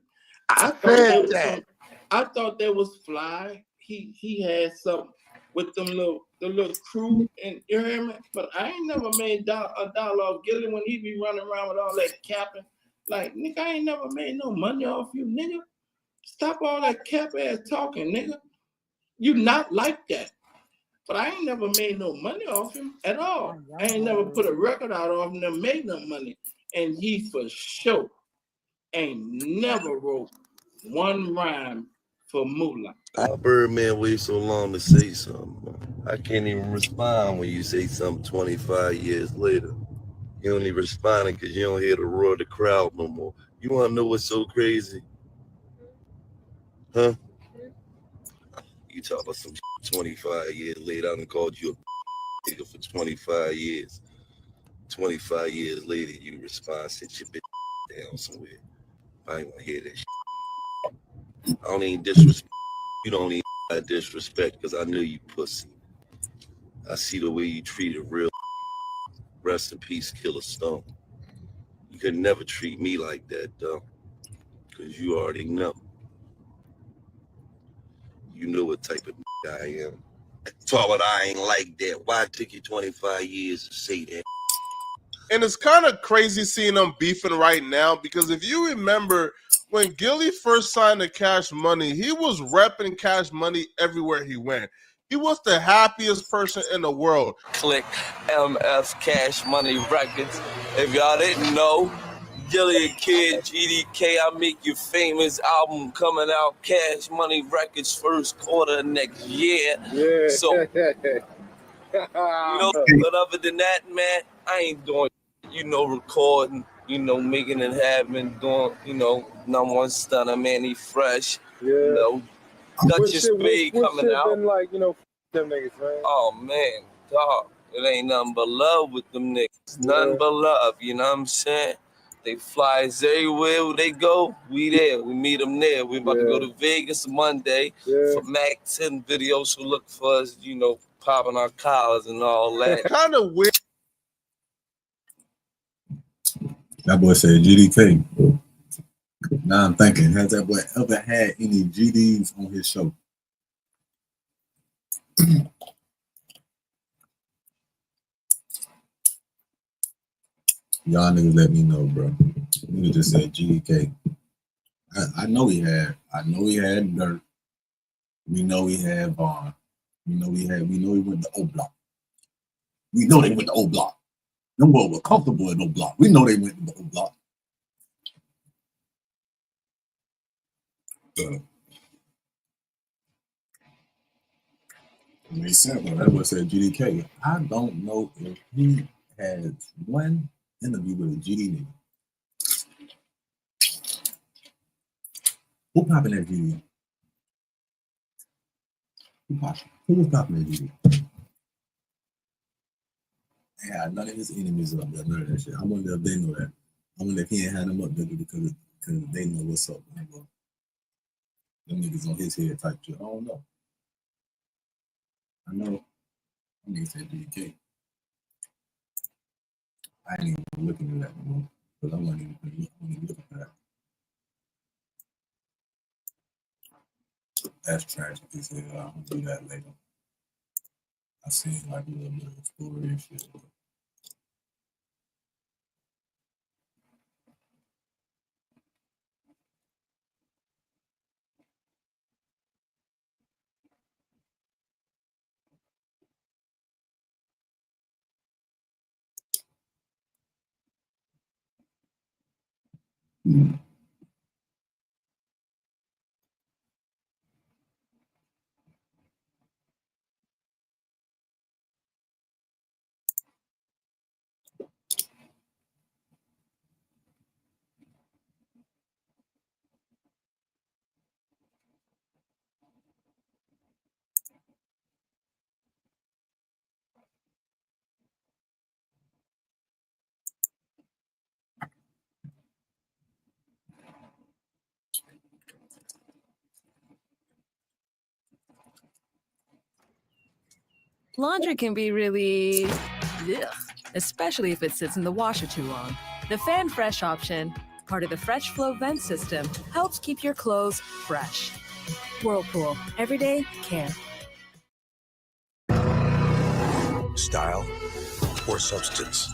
I thought that was fly. He had something with the little crew, and you hear me? But I ain't never made $1 off Gilly when he be running around with all that capping. Like, nigga, I ain't never made no money off you, nigga. Stop all that cap ass talking, nigga. You not like that. But I ain't never made no money off him at all. I ain't never put a record out of him that made no money. And he for sure ain't never wrote one rhyme for Moolah. Birdman wait so long to say something. I can't even respond when you say something 25 years later. You don't even respond because you don't hear the roar of the crowd no more. You want to know what's so crazy? Huh? You talk about some 25 years later. I done called you a nigga for 25 years. 25 years later, you respond, sit your bitch down somewhere. I ain't want to hear that shit. I don't even disrespect. You don't even disrespect because I knew you pussy. I see the way you treat a real. Rest in peace, Killer Stone. You could never treat me like that, though, because you already know. You know what type of I am. Talk about I ain't like that. Why it took you 25 years to say that? And it's kind of crazy seeing them beefing right now because if you remember when Gilly first signed to Cash Money, he was repping Cash Money everywhere he went. He was the happiest person in the world. Click MF Cash Money Records. If y'all didn't know, Gilly Kid, GDK, I Make You Famous album coming out. Cash Money Records first quarter next year. Yeah. So, you know, but other than that, man, I ain't doing, recording, making it happen, doing, #1 stunner, Manny Fresh, Duchess Spade coming out. Been like, them niggas, man. Oh, man, dog, it ain't nothing but love with them niggas. Nothing but love, you know what I'm saying? They fly us everywhere where they go. We there. We meet them there. We about to go to Vegas Monday for Mac 10 videos. So look for us, popping our collars and all that. Kind of weird. That boy said GDK. Now I'm thinking, has that boy ever had any GDs on his show? Y'all niggas let me know, bro. Nigga just said GDK. I know he had Dirt. We know he had Vaughn. We know he went to O Block. We know they went to O Block. Them boys were comfortable in O Block. We know they went to the O Block. It made sense when that boy said GDK. I don't know if he had one interview with a GD nigga. Who popping that GD? Who was popping that GD? Yeah, none of his enemies up there, none of that shit. I wonder if they know that. I wonder if he ain't had them up there because they know what's up. Them niggas on his head type shit. I don't know. I know. I nigga said GDK. I ain't even looking at that no more because I wasn't even looking at that. That's tragic. He said, I'll do that later. I seen like a little bit of story and shit. Laundry can be really, especially if it sits in the washer too long. The Fan Fresh option, part of the Fresh Flow vent system, helps keep your clothes fresh. Whirlpool, everyday care. Style or substance?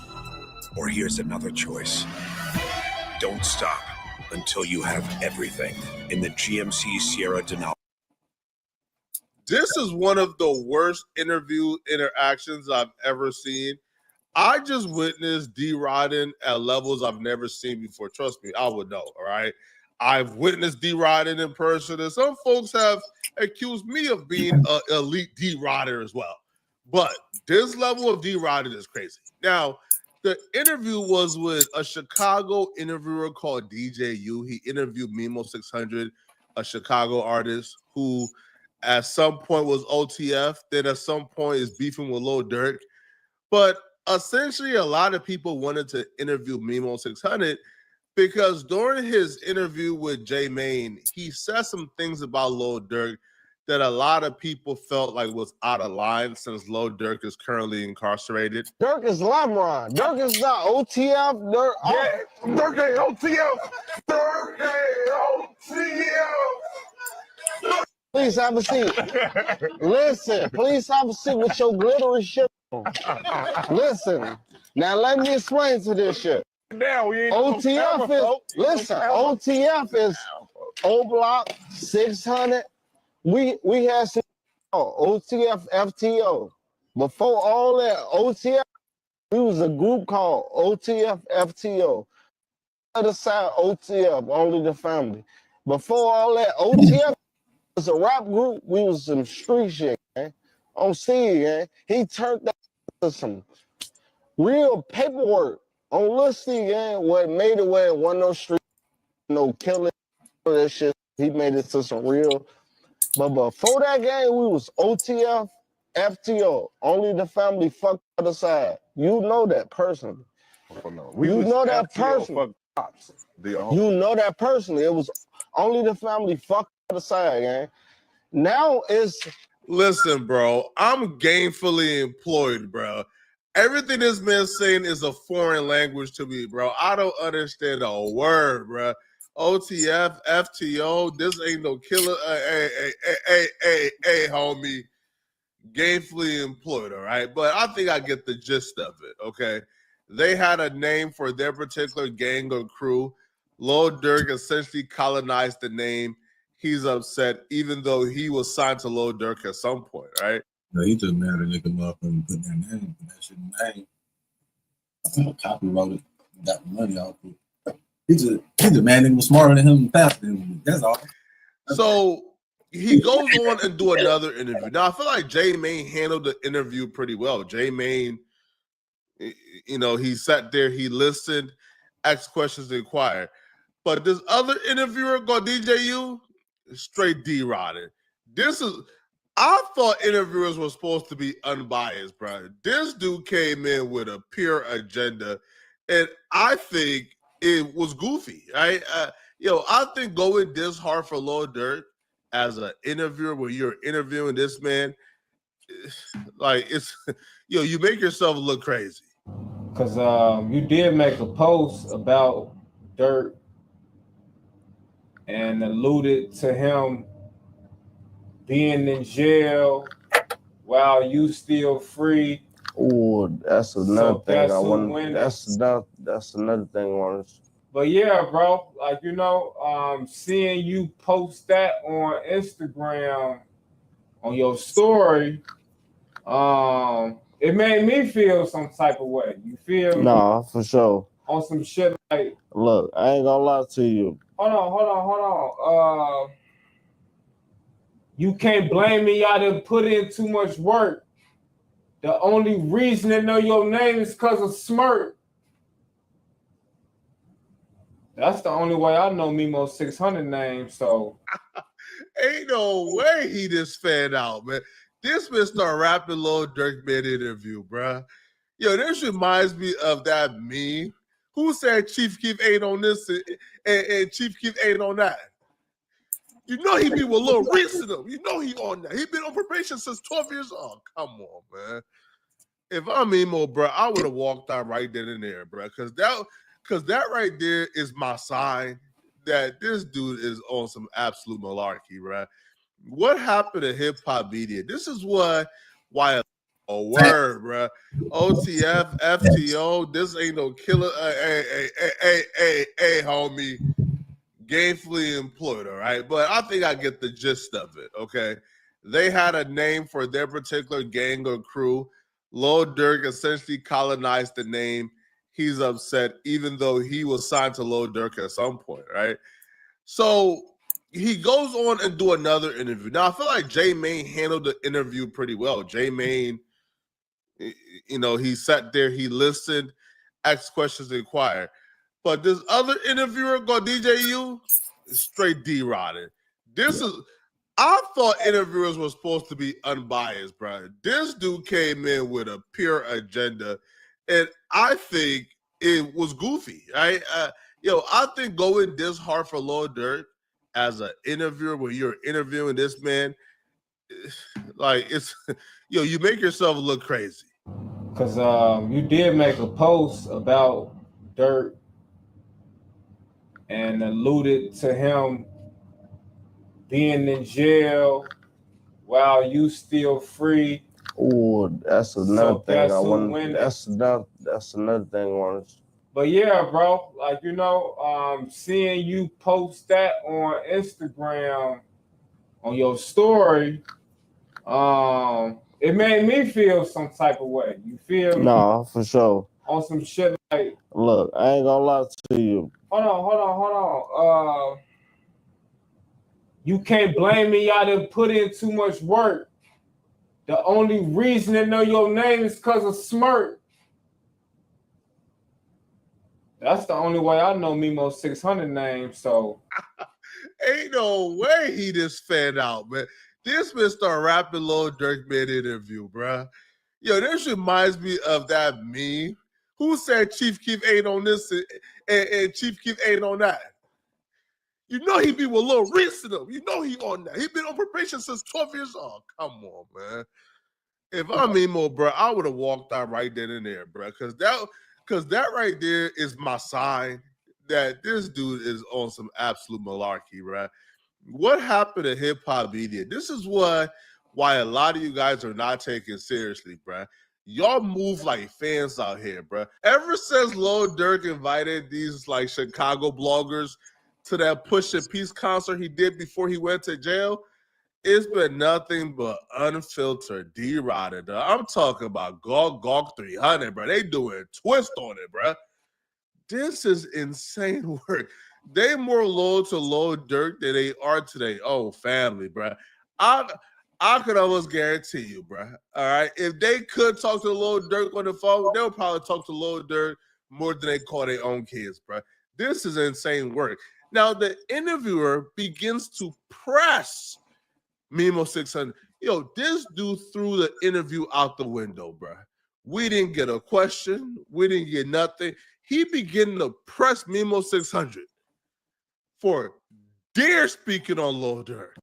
Or here's another choice. Don't stop until you have everything in the GMC Sierra Denali. This is one of the worst interview interactions I've ever seen. I just witnessed D-Rodden at levels I've never seen before. Trust me, I would know, all right? I've witnessed D-Rodden in person, and some folks have accused me of being an elite D-Rodder as well. But this level of D-Rodden is crazy. Now, the interview was with a Chicago interviewer called DJ U. He interviewed Mimo 600, a Chicago artist who at some point was OTF, then at some point is beefing with Lil Durk. But essentially, a lot of people wanted to interview Mimo 600 because during his interview with J Mane, he said some things about Lil Durk that a lot of people felt like was out of line since Lil Durk is currently incarcerated. Durk is Lamron. Durk is not OTF. Durk, Durk ain't OTF. Durk ain't OTF. Please have a seat. Listen, please have a seat with your glittery shit on. Listen, now let me explain to this shit. OTF is, listen, OTF is O Block 600. We had some OTF FTO. Before all that OTF, we was a group called OTF FTO. Other side OTF, only the family. Before all that OTF was a rap group. We was some street shit, man. On C, man. He turned that to some real paperwork on listing, man. What made it where it wasn't no street, no killing, all that shit. He made it to some real. But before that game, we was OTF, FTO. Only the family fucked the other side. You know that personally. You know that personally. You know that personally. It was only the family fucked the other side, man. Now it's... Listen, bro, I'm gainfully employed, bro. Everything this man's saying is a foreign language to me, bro. I don't understand a word, bro. OTF, FTO, this ain't no killer. Hey, homie. Gainfully employed, all right? But I think I get the gist of it, okay? they had a name for their particular gang or crew. Lil Durk essentially colonized the name. He's upset, even though he was signed to Lil Durk at some point, right? No, he just mad at nigga up and put their name, put that shit in the name. Copyrighted, got the money off it. He's a man nigga was smarter than him and faster than him. That's all. So he goes on and do another interview. Now I feel like J-Mane handled the interview pretty well. J-Mane, you know, he sat there, he listened, asked questions, inquired. But this other interviewer called DJU, straight D-Rodded. I thought interviewers were supposed to be unbiased, bro. This dude came in with a pure agenda, and I think it was goofy, right? I think going this hard for Lil Durk as an interviewer where you're interviewing this man, like it's, you make yourself look crazy. Because you did make a post about Durk and alluded to him being in jail while you still free. Oh, that's another thing I want. That's another thing I want. But yeah, bro, like seeing you post that on Instagram on your story, it made me feel some type of way. You feel? Nah, for sure. On some shit like. Look, I ain't gonna lie to you. Hold on. You can't blame me. I done put in too much work. The only reason they know your name is because of Smirk. That's the only way I know Mimo 600 name. So ain't no way he just fanned out, man. This man started rapping Lil Durk mid-interview, bruh. This reminds me of that meme. Who said Chief Keef ain't on this and Chief Keef ain't on that? You know he be with Lil Reese in him. You know he on that. He been on probation since 12 years old. Come on, man. If I'm Emo, bro, I would have walked out right then and there, bro. Because that right there is my sign that this dude is on some absolute malarkey, bro. What happened to Hip Hop Media? This is why a word, bro. OTF, FTO, this ain't no killer. Hey, homie. Gainfully employed, all right? But I think I get the gist of it, okay? They had a name for their particular gang or crew. Lil Durk essentially colonized the name. He's upset, even though he was signed to Lil Durk at some point, right? So he goes on and do another interview. Now, I feel like J-Mane handled the interview pretty well. J-Mane, he sat there, he listened, asked questions, inquired. But this other interviewer called DJU, straight D-Rodded. I thought interviewers were supposed to be unbiased, bro. This dude came in with a pure agenda, and I think it was goofy, right? I think going this hard for Lil Durk as an interviewer where you're interviewing this man, like it's, you make yourself look crazy. Because you did make a post about Durk and alluded to him being in jail while you still free. Oh, that's another thing I want. That's another thing I want. But yeah, bro, like seeing you post that on Instagram on your story, it made me feel some type of way. You feel? Nah, for sure. On some shit like. Look, I ain't gonna lie to you. Hold on. You can't blame me. I done put in too much work. The only reason they know your name is because of Smirk. That's the only way I know Mimo 600 name. So ain't no way he just fanned out, man. This man started rapping Lil Durk mid-interview, bro. This reminds me of that meme. Who said Chief Keef ain't on this and Chief Keef ain't on that? You know he be with Lil Reese in him. You know he on that. He been on probation since 12 years old. Come on, man. If I'm Emo, bro, I would have walked out right then and there, bro. Because that right there is my sign that this dude is on some absolute malarkey, bro. What happened to Hip Hop Media? This is why a lot of you guys are not taken seriously, bro. y'all move like fans out here, bro. Ever since Lil Durk invited these like Chicago bloggers to that Pusha Peace concert he did before he went to jail, it's been nothing but unfiltered D-Rod. I'm talking about Gawk 300, bro. They doing twist on it, bro. This is insane work. They more loyal to Lil Durk than they are today. Oh, family, bro. I could almost guarantee you, bro. All right, if they could talk to Lil Durk on the phone, they'll probably talk to Lil Durk more than they call their own kids, bro. This is insane work. Now the interviewer begins to press Mimo 600. Yo, this dude threw the interview out the window, bro. We didn't get a question. We didn't get nothing. He began to press Mimo 600 for dare speaking on Lil Durk.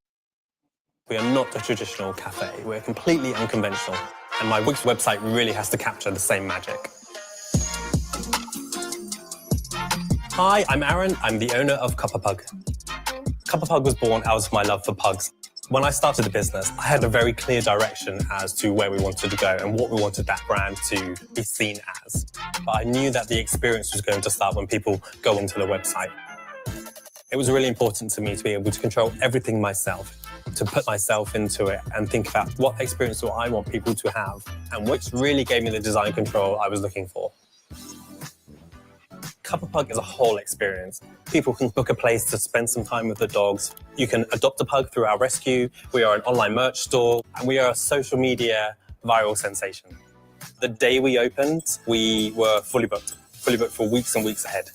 We are not a traditional cafe. We're completely unconventional. And my Wix website really has to capture the same magic. Hi, I'm Aaron. I'm the owner of Cuppa Pug. Cuppa Pug was born out of my love for pugs. When I started the business, I had a very clear direction as to where we wanted to go and what we wanted that brand to be seen as. But I knew that the experience was going to start when people go onto the website. It was really important to me to be able to control everything myself, to put myself into it and think about what experience do I want people to have. And Wix really gave me the design control I was looking for. Cuppa Pug is a whole experience. People can book a place to spend some time with the dogs. You can adopt a pug through our rescue. We are an online merch store, and we are a social media viral sensation. The day we opened, we were fully booked for weeks and weeks ahead.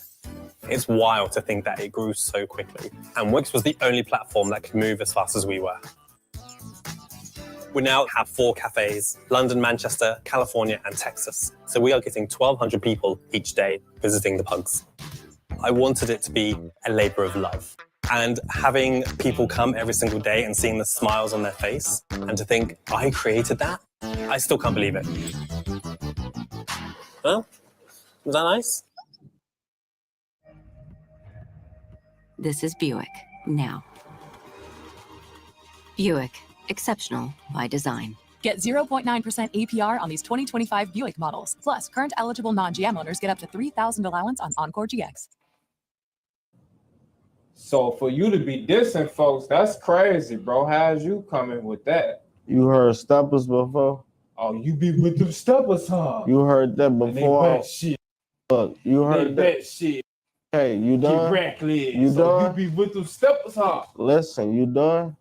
It's wild to think that it grew so quickly. And Wix was the only platform that could move as fast as we were. We now have 4 cafes, London, Manchester, California, and Texas. So we are getting 1,200 people each day visiting the pugs. I wanted it to be a labor of love. And having people come every single day and seeing the smiles on their face and to think, I created that, I still can't believe it. Well, was that nice? This is Buick, now. Buick, exceptional by design. Get 0.9% APR on these 2025 Buick models. Plus, current eligible non-GM owners get up to $3,000 allowance on Encore GX. So for you to be dissing folks, that's crazy, bro. How's you coming with that? You heard steppers before? Oh, you be with them steppers, huh? You heard that before? And they bet shit. Look, you heard they that. Bet shit. Hey, you done? You so done? You be with them steppers, huh? Listen, you done?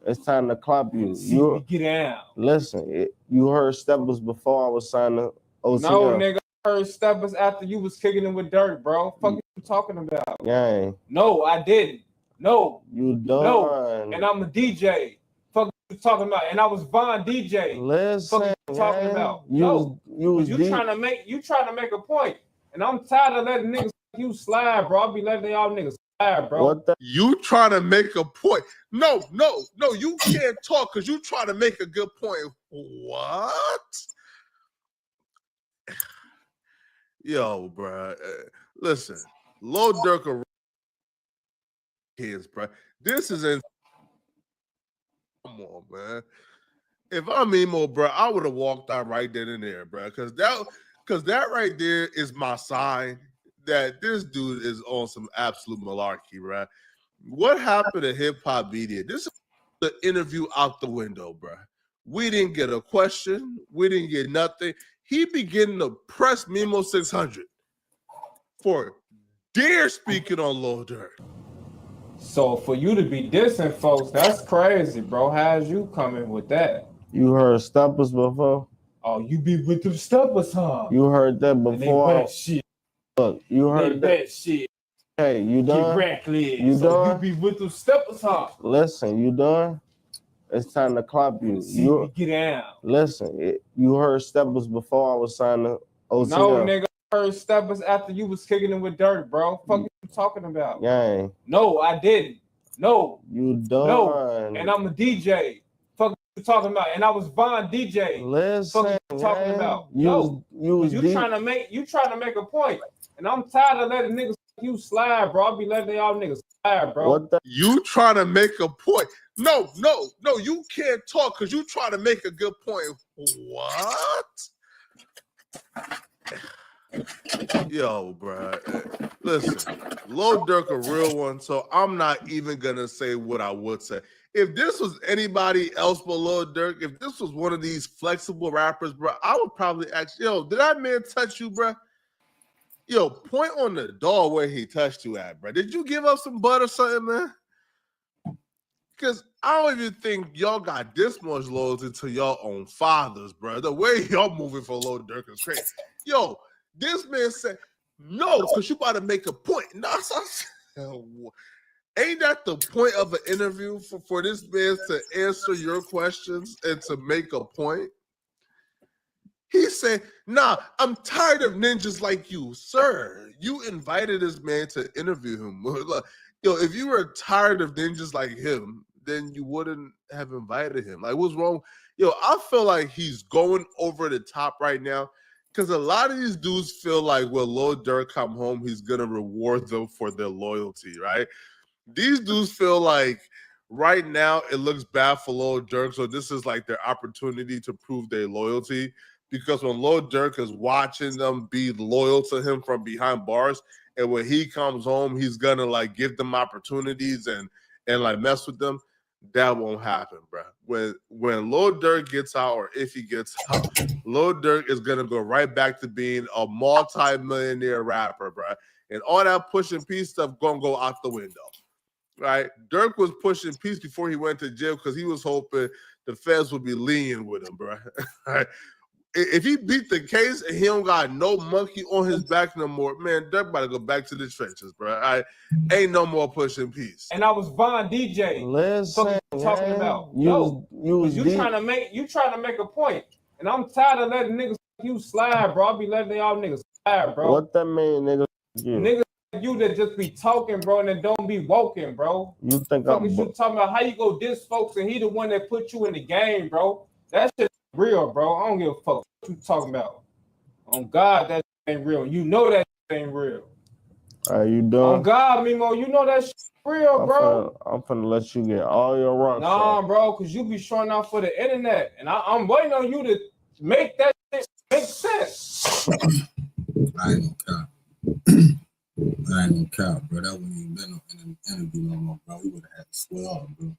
It's time to clap you. You get down. Listen, you heard steppers before I was signing OCL. No, nigga, I heard steppers after you was kicking it with Dirt, bro. Fuck you talking about? Yeah. No, I didn't. No. You done? No. And I'm a DJ. Fuck you talking about? And I was Von DJ. Listen, fuck you talking about? You trying to make a point, and I'm tired of letting niggas you slide, bro. I'll be letting y'all niggas slide, bro. You trying to make a point? No, you can't talk because you trying to make a good point. What? Yo, bro. Listen, Lil Durk kids, bro. This is in. Come on, man. If I'm Emo, bro, I would have walked out right then and there, bro. Because that right there is my sign that this dude is on some absolute malarkey, right? What happened to Hip Hop Media? This is the interview out the window, bro. We didn't get a question. We didn't get nothing. He began to press Mimo 600 for dare speaking on Lil Durk. So for you to be dissing folks, that's crazy, bro. How's you coming with that? You heard steppers before? Oh, you be with them steppers, huh? You heard that before? And they bet shit. Look, you heard that shit. Hey, you done? You done? You be with them steppers, huh? Listen, you done? It's time to clap you. You get down. Listen, you heard steppers before I was signing OCL. No, nigga, I heard steppers after you was kicking it with Dirt, bro. Fuck you talking about? Yeah. No, I didn't. No. You done? No. And I'm a DJ. Fuck you talking about? And I was Von DJ. Listen, fuck you talking about? You trying to make a point. And I'm tired of letting niggas you slide, bro. I'll be letting y'all niggas slide, bro. You trying to make a point? No, you can't talk because you trying to make a good point. What? Yo, bro. Listen, Lil Durk a real one, so I'm not even gonna say what I would say. If this was anybody else but Lil Durk, if this was one of these flexible rappers, bro, I would probably ask, yo, did that man touch you, bro? Yo, point on the door where he touched you at, bro. Did you give up some butt or something, man? Because I don't even think y'all got this much loyalty to your own fathers, bro. The way y'all moving for Lil Durk is crazy. Yo, this man said, no, because you about to make a point. No, ain't that the point of an interview for this man to answer your questions and to make a point? He said, nah, I'm tired of ninjas like you. Sir, you invited this man to interview him. Yo, if you were tired of ninjas like him, then you wouldn't have invited him. Like, what's wrong? Yo, I feel like he's going over the top right now because a lot of these dudes feel like when Lil Durk come home, he's going to reward them for their loyalty, right? These dudes feel like right now it looks bad for Lil Durk, so this is like their opportunity to prove their loyalty. Because when Lil Durk is watching them be loyal to him from behind bars, and when he comes home, he's gonna like give them opportunities and like mess with them. That won't happen, bro. When Lil Durk gets out, or if he gets out, Lil Durk is gonna go right back to being a multi-millionaire rapper, bro. And all that pushing peace stuff gonna go out the window, right? Durk was pushing peace before he went to jail because he was hoping the feds would be lenient with him, bro. Right? If he beat the case and he don't got no monkey on his back no more, man, Durk about to go back to the trenches, bro. I ain't no more pushing peace. And I was Von DJ. Listen, talking about you trying to make a point, and I'm tired of letting niggas you slide, bro. I be letting y'all niggas slide, bro. What that mean, nigga? Niggas like you that just be talking, bro, and then don't be woken, bro. You think you talking about how you go diss folks and he the one that put you in the game, bro? That shit real, bro. I don't give a fuck what you talking about. On God, that shit ain't real. You know that shit ain't real. Are you done? On God, Mimo, you know that shit real, bro. I'm finna let you get all your rocks. Nah, bro, because you be showing out for the internet. And I'm waiting on you to make that shit make sense. I ain't gonna count, bro. That wouldn't even been in an interview no more, bro. We would have had to swear off, bro.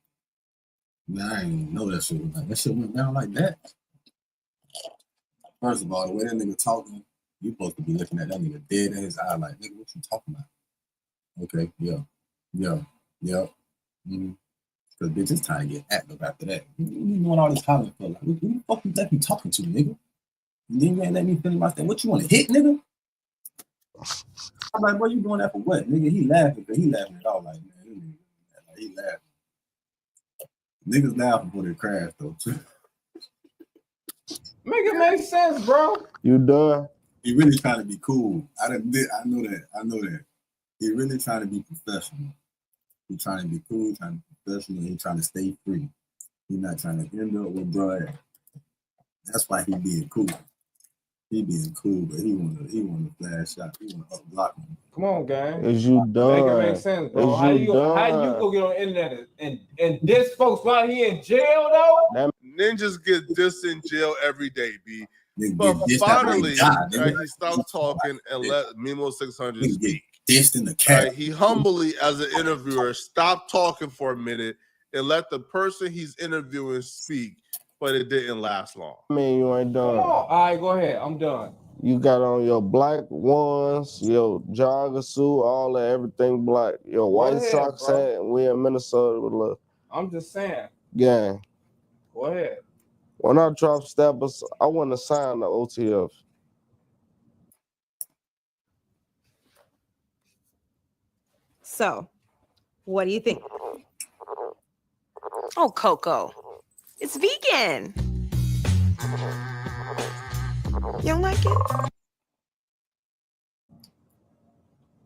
Man, I didn't even know that shit was like that. Shit went down like that. First of all, the way that nigga talking, you supposed to be looking at that nigga dead in his eye, like, nigga, what you talking about? Okay, yeah. Mm-hmm. Because bitch, it's time to get active after that. You doing all this talking for? Like, who the fuck you think you talking to, nigga? And then you ain't let me finish my thing. What you want to hit, nigga? I'm like, bro, you doing that for what, nigga? He laughing, but he laughing it all like, man, he laughing. Niggas laughing for their crash though. Make it make sense, bro. You done? He really trying to be cool. I know that. He really trying to be professional. He trying to be cool, trying to be professional. He trying to stay free. He not trying to end up with bro. That's why he being cool. He being cool, but he want to flash shot. He want to up block him. Come on, gang. Is you done? Make it make sense, bro. How you go get on the internet and diss folks while he in jail though? Ninjas get dissed in jail every day, B. But finally, he stopped talking and let Mimo 600 speak. Dissed in the cat. He humbly, as an interviewer, stopped talking for a minute and let the person he's interviewing speak. But it didn't last long. I mean, you ain't done. All right, go ahead. I'm done. You got on your black ones, your jogger suit, all that, everything black. Your white socks hat, we in Minnesota with love. I'm just saying. Gang. Go ahead. When I drop steppers, I want to sign the OTF. So, what do you think? Oh, Coco. It's vegan. You don't like it?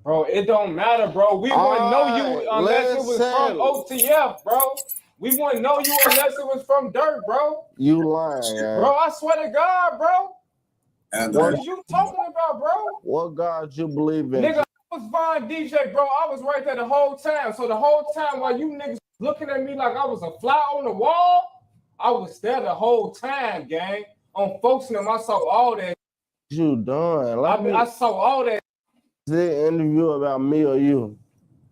Bro, it don't matter, bro. We wouldn't know you unless it was from OTF, bro. We wouldn't know you unless it was from Dirt, bro. You lying, bro. I swear to God, bro. What are you talking about, bro? What God you believe in? Nigga, I was Von DJ, bro. I was right there the whole time. So the whole time while you niggas looking at me like I was a fly on the wall, I was there the whole time, gang. On folks and them, I saw all that. you doing? I saw all that. Is it an interview about me or you?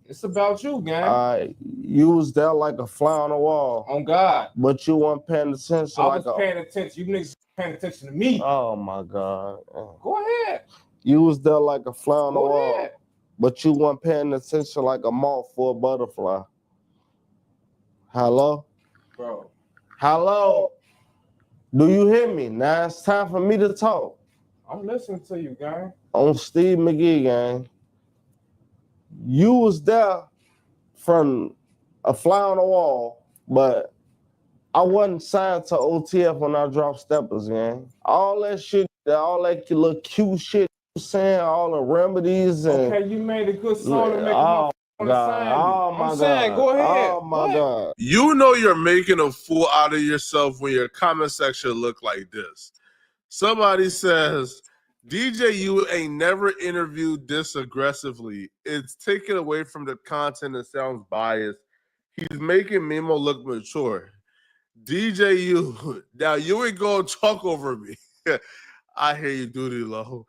It's about you, gang. You was there like a fly on the wall. On God. But you weren't paying attention. I was paying attention. You niggas paying attention to me. Oh my God. Go ahead. You was there like a fly on the Go wall. ahead. But you weren't paying attention like a moth for a butterfly. Hello? Bro. Hello? Do you hear me? Now it's time for me to talk. I'm listening to you, gang. On Steve McGee, gang. You was there from a fly on the wall, but I wasn't signed to OTF when I dropped Steppers, gang. All that shit, all that little cute shit you saying, all the remedies and Okay, you made a good song to make oh a my God. sign me. Oh my I'm saying, God. go ahead. Oh my God. You know you're making a fool out of yourself when your comment section look like this. Somebody says, DJ, you ain't never interviewed this aggressively. It's taken away from the content and sounds biased. He's making Mimo look mature. DJ, you now you ain't gonna talk over me. I hear you, Duty Low.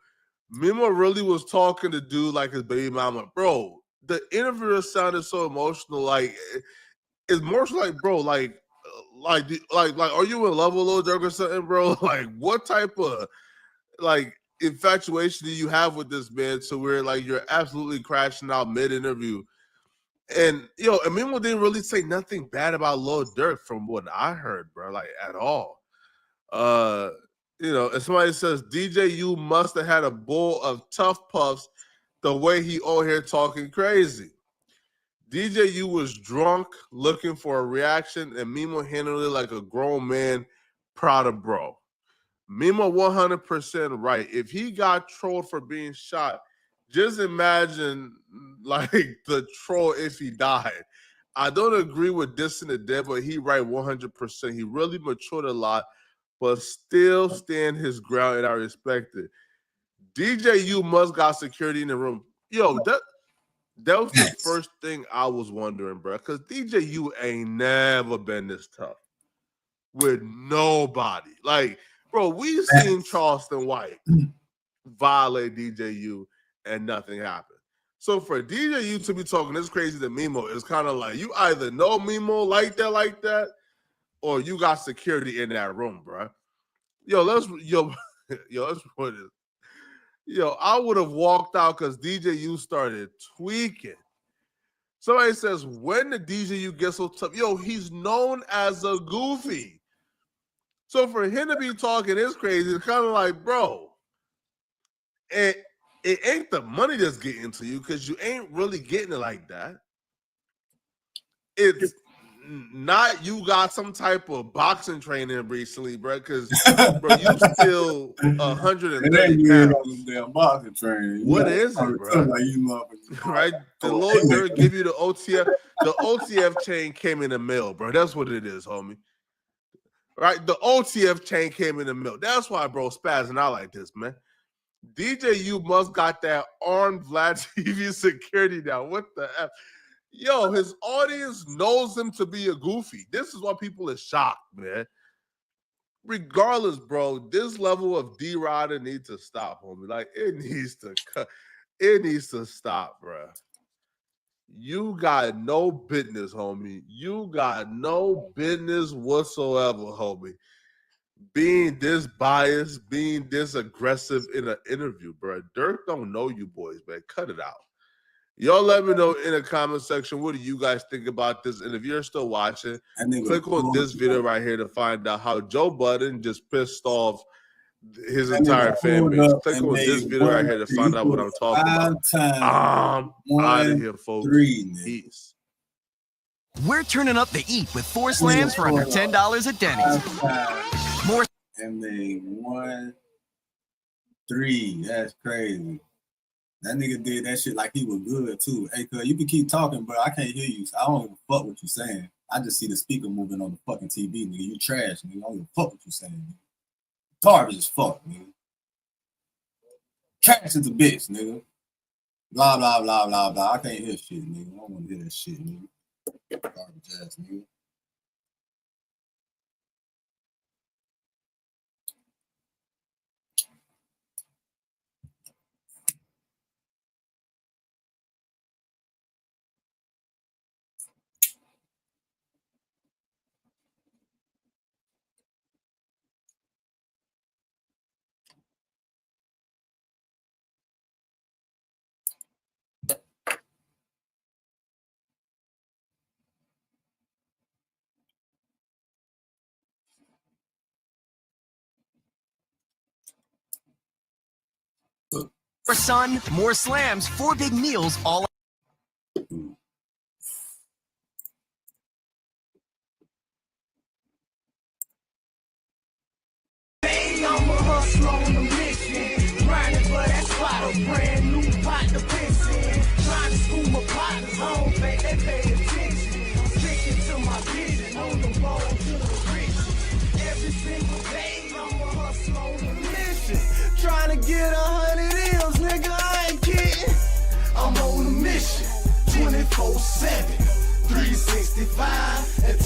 Mimo really was talking to dude like his baby mama, bro. The interviewer sounded so emotional, like it's more so like, bro, like, are you in love with Lil Durk or something, bro? Like, what type of like infatuation do you have with this man to where like you're absolutely crashing out mid-interview? And and Mimo didn't really say nothing bad about Lil Durk from what I heard, bro, like at all. And somebody says DJ, you must have had a bowl of tough puffs the way he on here talking crazy. DJ, you was drunk looking for a reaction, and Mimo handled it like a grown man, proud of bro. Mimo 100% right. If he got trolled for being shot, just imagine like the troll if he died. I don't agree with dissing the dead, but he right 100%. He really matured a lot, but still stand his ground, and I respect it. DJ, you must got security in the room. That was the first thing I was wondering, bro. Because DJ, you ain't never been this tough with nobody. Like, bro, we've seen Charleston White violate DJU and nothing happened. So for DJU to be talking this crazy to Mimo, it's kind of like you either know Mimo like that, or you got security in that room, bro. Let's put it. I would have walked out because DJU started tweaking. Somebody says, when did DJU get so tough? He's known as a goofy. So for him to be talking this crazy, it's kind of like, bro, it ain't the money that's getting to you because you ain't really getting it like that. It's not you got some type of boxing training recently, bro, because bro, you still 130 pounds. Damn boxing training. What is it, bro? Right? The Lord Durk give you the OTF. The OTF chain came in the mail, bro. That's what it is, homie. Right? The OTF chain came in the mail. That's why, bro, spazzing out like this, man. DJ, you must got that armed Vlad TV security now. What the F? His audience knows him to be a goofy. This is why people are shocked, man. Regardless, bro, this level of D-Rider needs to stop, homie. Like, it needs to stop, bro. You got no business, homie. You got no business whatsoever, homie. Being this biased, being this aggressive in an interview, bro. Durk don't know you boys, man. Cut it out. Y'all let me know in the comment section, what do you guys think about this? And if you're still watching, click on this video right here to find out how Joe Budden just pissed off his entire fan base. Click on this video right here to find out what I'm talking about. I'm out of here, folks. Peace. We're turning up the eat with 4 slams for under $10 at Denny's. More. And then 1, 3. That's crazy. That nigga did that shit like he was good too. Hey, cuz you can keep talking, but I can't hear you. So I don't give a fuck what you saying. I just see the speaker moving on the fucking TV, nigga. You trash, nigga. I don't give a fuck what you saying, nigga. Garbage as fuck, nigga. Trash is a bitch, nigga. Blah, blah, blah, blah, blah. I can't hear shit, nigga. I don't want to hear that shit, nigga. Garbage ass, nigga. More sun, more slams, 4 big meals all. Hey, I'm a hustler on a mission. Grinding for that spot, a brand new pot to piss in. Trying to school my partners home, they pay attention. I'm sticking to my vision, on the road to the riches. Every single day, I'm a hustler on a mission. Trying to get 100 M's, nigga, I ain't kidding. I'm on a mission, 24/7, 365, and